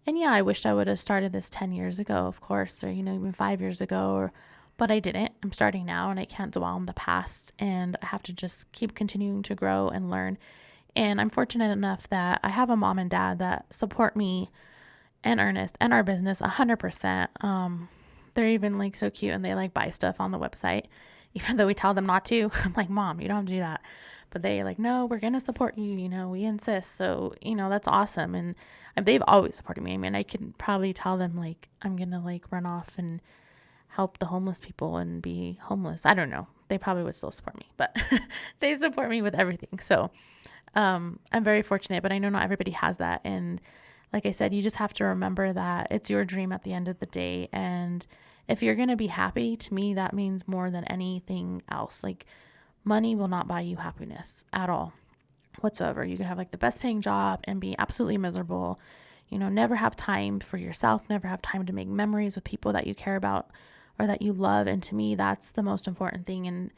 And yeah, I wish I would have started this 10 years ago, of course, or, even 5 years ago, but I didn't. I'm starting now and I can't dwell on the past, and I have to just keep continuing to grow and learn. And I'm fortunate enough that I have a mom and dad that support me and Ernest and our business 100%. They're even like so cute, and they like buy stuff on the website, even though we tell them not to. I'm like, Mom, you don't have to do that. But they like, no, we're going to support you. We insist. So, that's awesome. And they've always supported me. I mean, I could probably tell them like, I'm going to like run off and help the homeless people and be homeless. I don't know. They probably would still support me, but they support me with everything. So, I'm very fortunate, but I know not everybody has that. And like I said, you just have to remember that it's your dream at the end of the day. And if you're going to be happy, to me, that means more than anything else. Like, money will not buy you happiness at all whatsoever. You could have like the best paying job and be absolutely miserable, never have time for yourself, never have time to make memories with people that you care about or that you love. And to me, that's the most important thing. And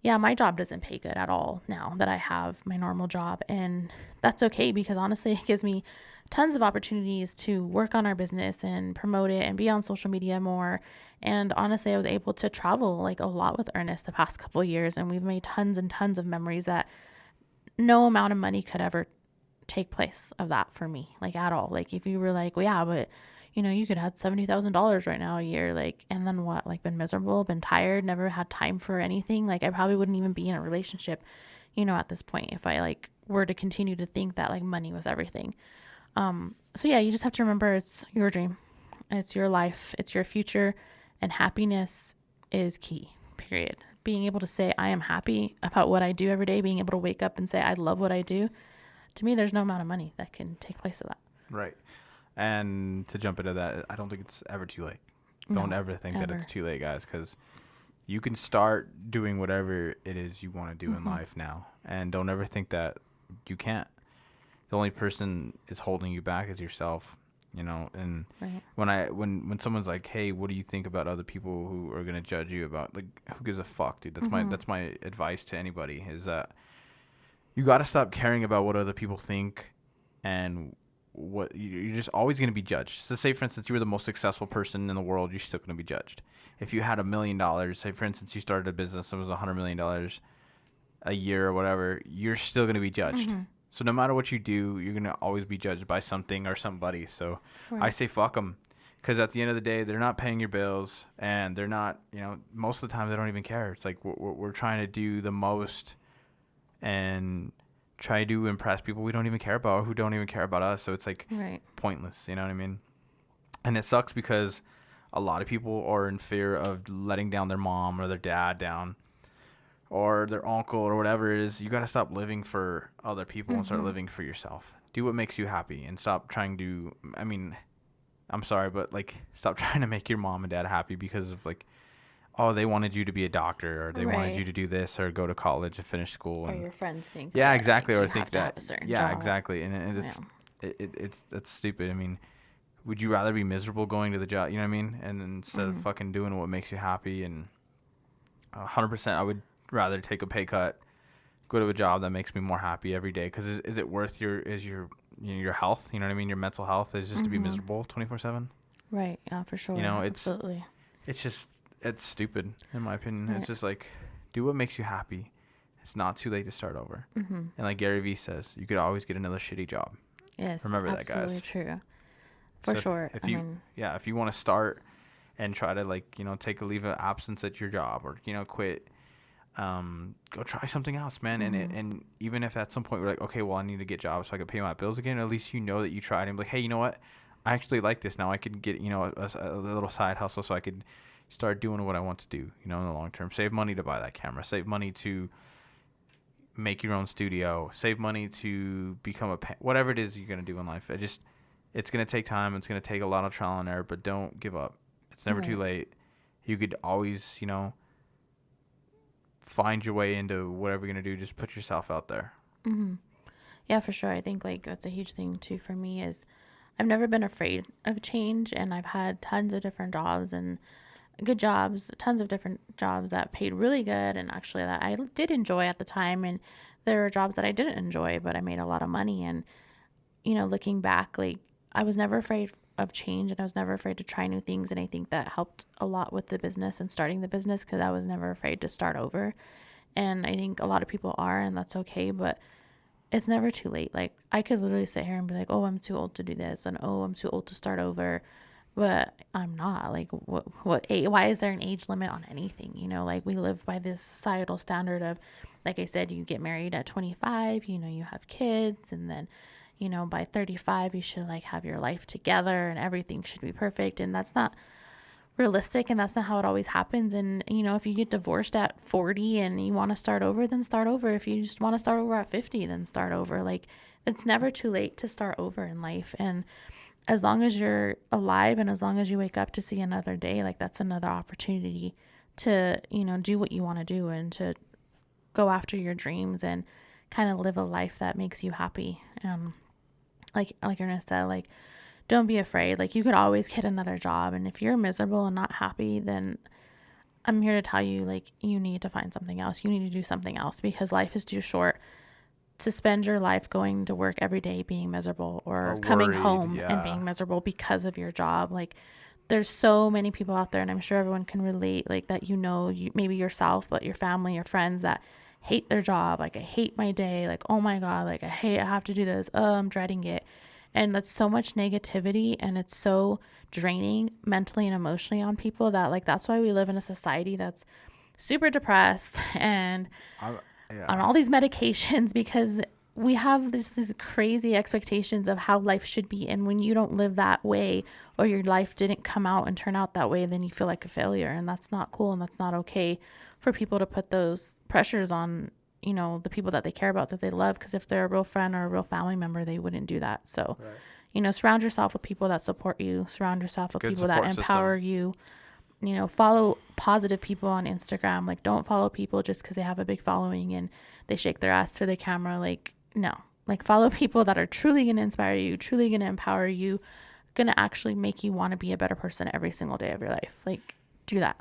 yeah, my job doesn't pay good at all now that I have my normal job. And that's okay, because honestly, it gives me tons of opportunities to work on our business and promote it and be on social media more. And honestly, I was able to travel like a lot with Ernest the past couple of years, and we've made tons and tons of memories that no amount of money could ever take place of that for me, like at all. Like if you were like, well, yeah, but you could have $70,000 right now a year, like, and then what? Like been miserable, been tired, never had time for anything. Like I probably wouldn't even be in a relationship, at this point, if I like were to continue to think that like money was everything. So yeah, you just have to remember it's your dream, it's your life, it's your future, and happiness is key, period. Being able to say, I am happy about what I do every day, being able to wake up and say, I love what I do. To me, there's no amount of money that can take place of that. Right. And to jump into that, I don't think it's ever too late. No, Don't ever think ever. that it's too late, guys, because you can start doing whatever it is you want to do in life now. And don't ever think that you can't. The only person is holding you back is yourself, and Right. when someone's like, hey, what do you think about other people who are going to judge you about, like, who gives a fuck, dude? That's my advice to anybody, is that you got to stop caring about what other people think, and what you're just always going to be judged. So say, for instance, you were the most successful person in the world, you're still going to be judged. If you had $1 million, say for instance you started a business that was $100 million a year or whatever, you're still going to be judged. So no matter what you do, you're going to always be judged by something or somebody. So I say fuck them, because at the end of the day, they're not paying your bills, and they're not, most of the time they don't even care. It's like we're trying to do the most and try to impress people we don't even care about, or who don't even care about us. So it's like pointless, you know what I mean? And it sucks because a lot of people are in fear of letting down their mom or their dad down, or their uncle, or whatever it is. You got to stop living for other people and start living for yourself. Do what makes you happy, and stop trying to, I'm sorry, but like, stop trying to make your mom and dad happy because of like, oh, they wanted you to be a doctor, or they wanted you to do this, or go to college and finish school. Or your friends think yeah, that, exactly. like, Or you think have to that, have a certain yeah, job. exactly. And it's that's stupid. I mean, would you rather be miserable going to the job, you know what I mean? And instead of fucking doing what makes you happy, and 100%, I would rather take a pay cut, go to a job that makes me more happy every day. Because is it worth your health? You know what I mean? Your mental health is just to be miserable 24/7. Right. Yeah, for sure. Absolutely. It's stupid in my opinion. Right. It's just like, do what makes you happy. It's not too late to start over. And like Gary Vee says, you could always get another shitty job. Yes. Remember that, guys. Absolutely true. For sure. If you want to start and try to, like, take a leave of absence at your job, or quit, go try something else, man. And even if at some point we're like, okay, well, I need to get jobs so I can pay my bills again, at least that you tried, and be like, hey, you know what, I actually like this now. I could get a little side hustle so I could start doing what I want to do, in the long term. Save money to buy that camera, save money to make your own studio, save money to become whatever it is you're going to do in life. It's going to take time. It's going to take a lot of trial and error, but don't give up. It's never too late. You could always, find your way into whatever you're going to do. Just put yourself out there. Yeah, for sure. I think like that's a huge thing too for me, is I've never been afraid of change, and I've had tons of different jobs, and good jobs, tons of different jobs that paid really good and actually that I did enjoy at the time. And there were jobs that I didn't enjoy, but I made a lot of money. And, looking back, like I was never afraid of change and I was never afraid to try new things. And I think that helped a lot with the business and starting the business because I was never afraid to start over. And I think a lot of people are, and that's okay. But it's never too late. Like I could literally sit here and be like, oh, I'm too old to do this. And oh, I'm too old to start over. But I'm not. Like why is there an age limit on anything? Like we live by this societal standard of, like I said, you get married at 25, you have kids, and then, by 35 you should like have your life together and everything should be perfect. And that's not realistic, and that's not how it always happens. And if you get divorced at 40 and you want to start over, then start over. If you just want to start over at 50, then start over. Like it's never too late to start over in life. And as long as you're alive and as long as you wake up to see another day, like that's another opportunity to, do what you want to do and to go after your dreams and kind of live a life that makes you happy. Like Ernest said, like, don't be afraid. Like you could always get another job. And if you're miserable and not happy, then I'm here to tell you, like, you need to find something else. You need to do something else because life is too short to spend your life going to work every day being miserable or coming home and being miserable because of your job. Like there's so many people out there, and I'm sure everyone can relate, like that, maybe yourself, but your family, your friends that hate their job. Like I hate my day. Like, oh my God, like I have to do this. Oh, I'm dreading it. And that's so much negativity, and it's so draining mentally and emotionally on people that like, that's why we live in a society that's super depressed and on all these medications, because we have these crazy expectations of how life should be. And when you don't live that way, or your life didn't come out and turn out that way, then you feel like a failure. And that's not cool. And that's not okay for people to put those pressures on, the people that they care about, that they love. Because if they're a real friend or a real family member, they wouldn't do that. So, surround yourself with people that support you, surround yourself with people that empower you. Follow positive people on Instagram. Like, don't follow people just because they have a big following and they shake their ass to the camera. Like, no. Like, follow people that are truly going to inspire you, truly going to empower you, going to actually make you want to be a better person every single day of your life. Like, do that.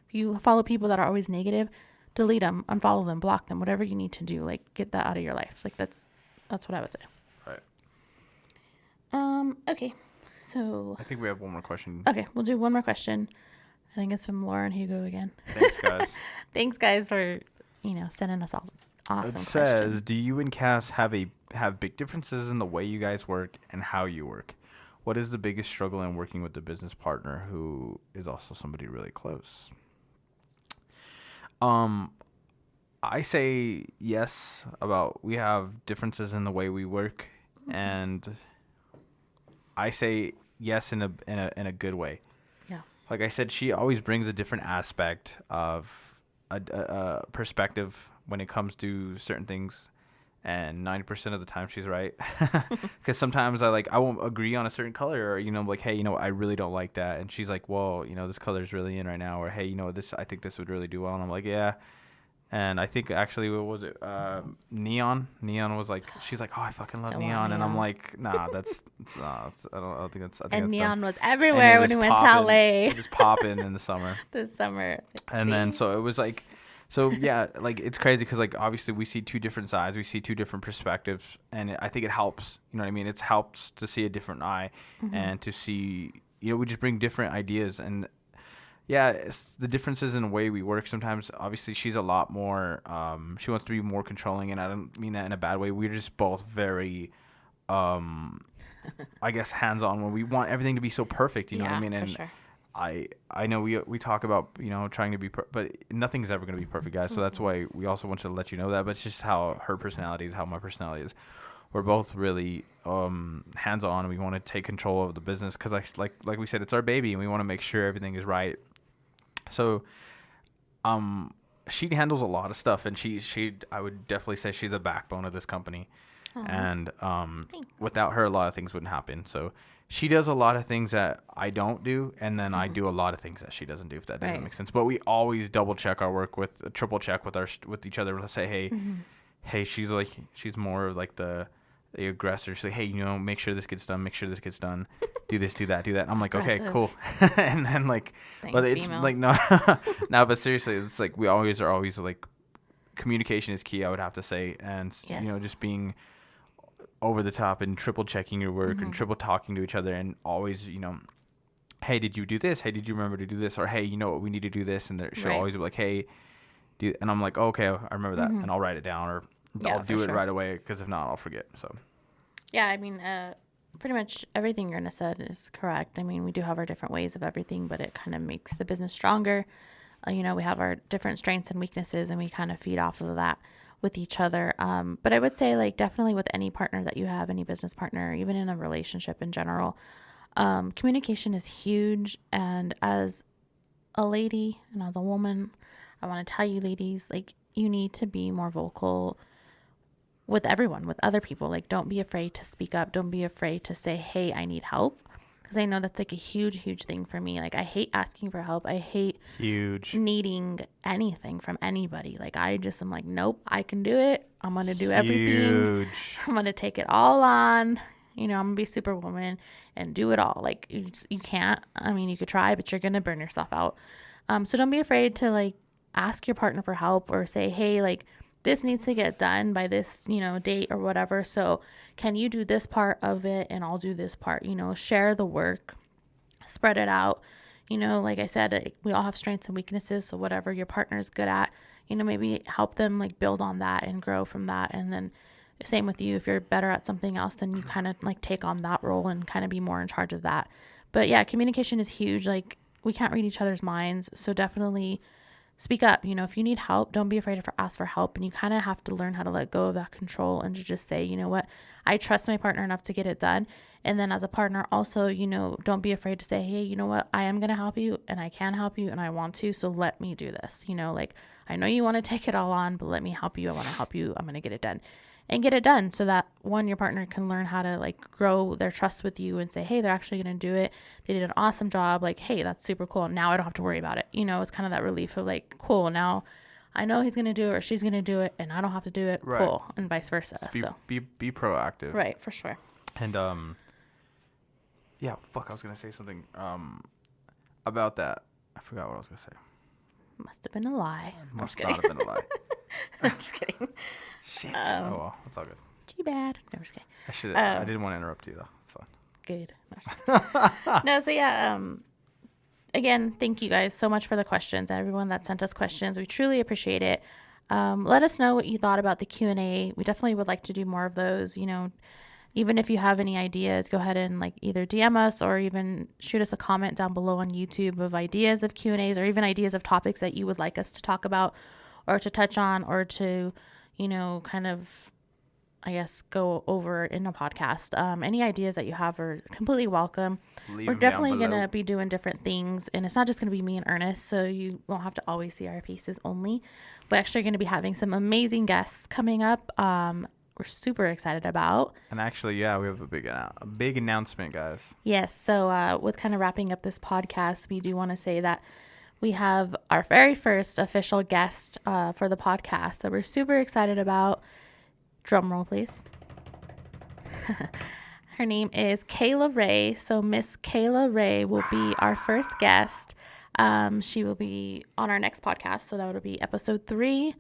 If you follow people that are always negative, delete them, unfollow them, block them, whatever you need to do. Like, get that out of your life. Like, that's what I would say. Right. Okay. So. I think we have one more question. Okay. We'll do one more question. I think it's from Laura and Hugo again. Thanks, guys. Thanks, guys, for, sending us all awesome questions. It says, do you and Cass have big differences in the way you guys work and how you work? What is the biggest struggle in working with the business partner who is also somebody really close? I say yes we have differences in the way we work, and I say yes in a good way. Like I said, she always brings a different aspect of a perspective when it comes to certain things, and 90% of the time she's right. Because sometimes I won't agree on a certain color, or like, hey, I really don't like that, and she's like, well, this color is really in right now, or hey, I think this would really do well, and I'm like, yeah. And I think actually, what was it? Neon. Neon was like, she's like, oh, I fucking love neon. And I'm like, nah, I don't think that's. And neon was everywhere when we went to LA. It was popping in the summer. This summer. And then so it was like, so yeah, like it's crazy because like obviously we see two different sides, we see two different perspectives, and I think it helps. You know what I mean? It helps to see a different eye, and to see, we just bring different ideas. And yeah, it's the differences in the way we work. Sometimes, obviously, she's a lot more, she wants to be more controlling, and I don't mean that in a bad way. We're just both very, I guess, hands-on when we want everything to be so perfect, you know what I mean? And for sure. I know we talk about, trying to be, but nothing's ever going to be perfect, guys. So that's why we also want to let you know that. But it's just how her personality is, how my personality is. We're both really hands-on, and we want to take control of the business because, like we said, it's our baby, and we want to make sure everything is right. So, she handles a lot of stuff, and I would definitely say she's the backbone of this company. Aww. And without her, a lot of things wouldn't happen. So she does a lot of things that I don't do, and then I do a lot of things that she doesn't do, if that doesn't make sense. But we always double check our work triple check with each other. Let's say, hey, she's more like the aggressor. She's like, hey, make sure this gets done. Make sure this gets done. Do this, do that, do that. And I'm like, okay, Aggressive. cool. And then like, Dang but it's females. like, no, no, but seriously, it's like we always are always like, communication is key, I would have to say. And, Yes. just being over the top and triple checking your work Mm-hmm. and triple talking to each other and always, hey, did you do this? Hey, did you remember to do this? Or, hey, you know what, we need to do this. And she'll Right. always be like, hey, and I'm like, oh, okay, I remember that. Mm-hmm. And I'll write it down or Yeah, I'll do for it sure. right away because if not, I'll forget. So, Yeah, I mean, pretty much everything Erna said is correct. I mean, we do have our different ways of everything, but it kind of makes the business stronger. We have our different strengths and weaknesses, and we kind of feed off of that with each other. But I would say, like, definitely with any partner that you have, any business partner, even in a relationship in general, communication is huge. And as a lady and as a woman, I want to tell you, ladies, like, you need to be more vocal with everyone, with other people. Like, don't be afraid to speak up. Don't be afraid to say, hey, I need help. Because I know that's like a huge, huge thing for me. Like, I hate asking for help. I hate huge. needing anything from anybody. Like, I just am like, nope, I can do it. I'm going to do everything. Huge. I'm going to take it all on. I'm going to be superwoman and do it all. Like, you can't. I mean, you could try, but you're going to burn yourself out. So don't be afraid to, like, ask your partner for help or say, hey, like, this needs to get done by this, date or whatever. So can you do this part of it and I'll do this part, share the work, spread it out. Like I said, we all have strengths and weaknesses. So whatever your partner's good at, maybe help them like build on that and grow from that. And then same with you. If you're better at something else, then you kind of like take on that role and kind of be more in charge of that. But yeah, communication is huge. Like, we can't read each other's minds. So definitely speak up. If you need help, don't be afraid to ask for help. And you kind of have to learn how to let go of that control and to just say, you know what, I trust my partner enough to get it done. And then as a partner also, don't be afraid to say, hey, you know what, I am going to help you and I can help you and I want to. So let me do this. Like, I know you want to take it all on, but let me help you. I want to help you. I'm going to get it done. And get it done so that one, your partner can learn how to like grow their trust with you and say, hey, they're actually going to do it. They did an awesome job. Like, hey, that's super cool. Now I don't have to worry about it. It's kind of that relief of like, cool. Now I know he's going to do it or she's going to do it and I don't have to do it. Right. Cool. And vice versa. Be proactive. Right. For sure. And, yeah, I was going to say something, about that. I forgot what I was going to say. Must have been a lie. Must not have been a lie. I'm just kidding. Shit. Oh, well, it's all good. Too bad. No, I'm just kidding. I didn't want to interrupt you though. It's fine. Good. No, so yeah, again, thank you guys so much for the questions and everyone that sent us questions. We truly appreciate it. Let us know what you thought about the Q&A. We definitely would like to do more of those. Even if you have any ideas, go ahead and like either DM us or even shoot us a comment down below on YouTube of ideas of Q&As or even ideas of topics that you would like us to talk about or to touch on or to, kind of, I guess, go over in a podcast. Any ideas that you have are completely welcome. Leave We're them down definitely going below. to be doing different things. And it's not just going to be me and Ernest, so you won't have to always see our faces only. We're actually going to be having some amazing guests coming up. We're super excited about. And actually, yeah, we have a big announcement, guys. Yes. So with kind of wrapping up this podcast, we do want to say that we have our very first official guest for the podcast that we're super excited about. Drum roll, please. Her name is Kayla Rae. So Miss Kayla Rae will be our first guest. She will be on our next podcast. So that would be episode 3.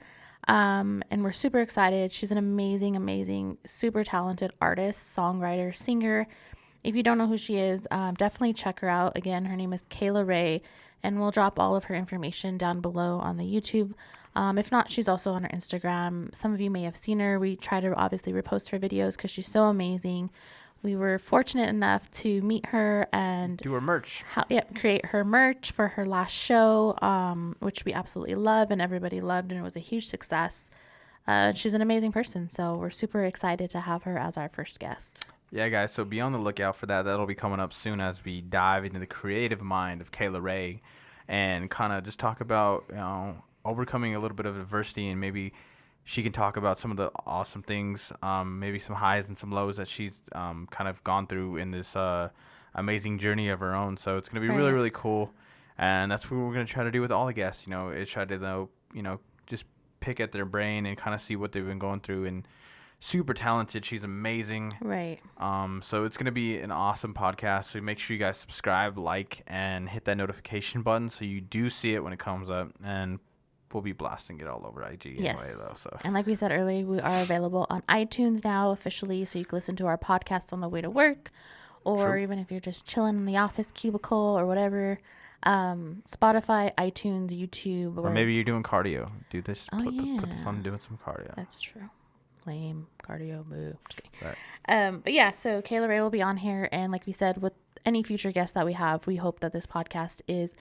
And we're super excited. She's an amazing, amazing, super talented artist, songwriter, singer. If you don't know who she is, definitely check her out. Again, her name is Kayla Rae, and we'll drop all of her information down below on the YouTube. If not, she's also on her Instagram. Some of you may have seen her. We try to obviously repost her videos because she's so amazing. We were fortunate enough to meet her and Do her merch. create her merch for her last show, which we absolutely love and everybody loved, and it was a huge success. She's an amazing person, so we're super excited to have her as our first guest. Yeah, guys, so be on the lookout for that. That'll be coming up soon as we dive into the creative mind of Kayla Rae and kind of just talk about, overcoming a little bit of adversity, and maybe she can talk about some of the awesome things, maybe some highs and some lows that she's kind of gone through in this amazing journey of her own. So it's going to be really, really cool. And that's what we're going to try to do with all the guests, is try to, just pick at their brain and kind of see what they've been going through and super talented. She's amazing. Right. So it's going to be an awesome podcast. So make sure you guys subscribe, like, and hit that notification button so you do see it when it comes up. And we'll be blasting it all over IG Yes. anyway, though. So. And like we said earlier, we are available on iTunes now officially, so you can listen to our podcast on the way to work, or True. even if you're just chilling in the office cubicle or whatever. Spotify, iTunes, YouTube, Or maybe you're doing cardio. Do this. Oh, Put this on doing some cardio. That's true. Lame cardio move. Just kidding. Right. But yeah, so Kayla Rae will be on here, and like we said, with any future guests that we have, we hope that this podcast is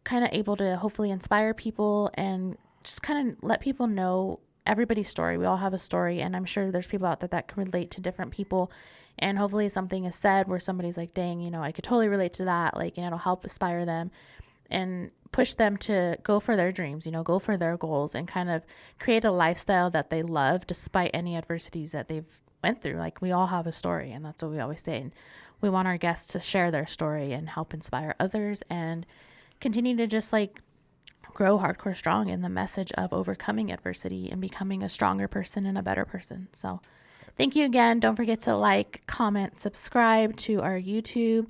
kind of able to hopefully inspire people and just kind of let people know everybody's story. We all have a story, and I'm sure there's people out there that can relate to different people, and hopefully something is said where somebody's like, dang, you know, I could totally relate to that, like, and it'll help inspire them and push them to go for their dreams, you know, go for their goals, and kind of create a lifestyle that they love despite any adversities that they've went through. Like, we all have a story, and that's what we always say, and we want our guests to share their story and help inspire others and continue to just like grow Hardcore Strong in the message of overcoming adversity and becoming a stronger person and a better person. So thank you again. Don't forget to like, comment, subscribe to our YouTube,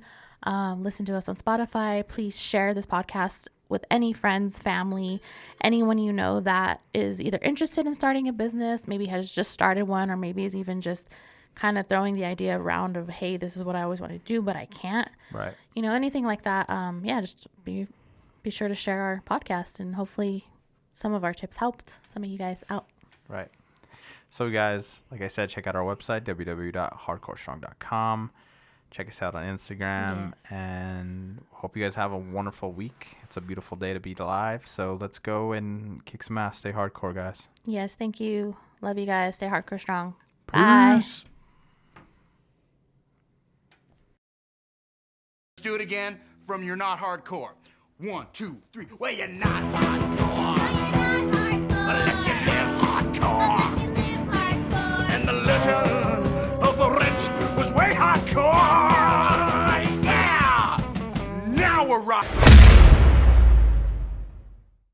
listen to us on Spotify. Please share this podcast with any friends, family, anyone you know that is either interested in starting a business, maybe has just started one, or maybe is even just kind of throwing the idea around of, hey, this is what I always want to do, but I can't. Right. You know, anything like that. Yeah, just be sure to share our podcast, and hopefully some of our tips helped some of you guys out. Right. So, guys, like I said, check out our website, www.hardcorestrong.com. Check us out on Instagram, Yes. and hope you guys have a wonderful week. It's a beautiful day to be alive. So let's go and kick some ass. Stay hardcore, guys. Yes, thank you. Love you guys. Stay hardcore strong. Bye. Peace. Do it again from You're Not Hardcore. 1, 2, 3. Well, you're not hardcore.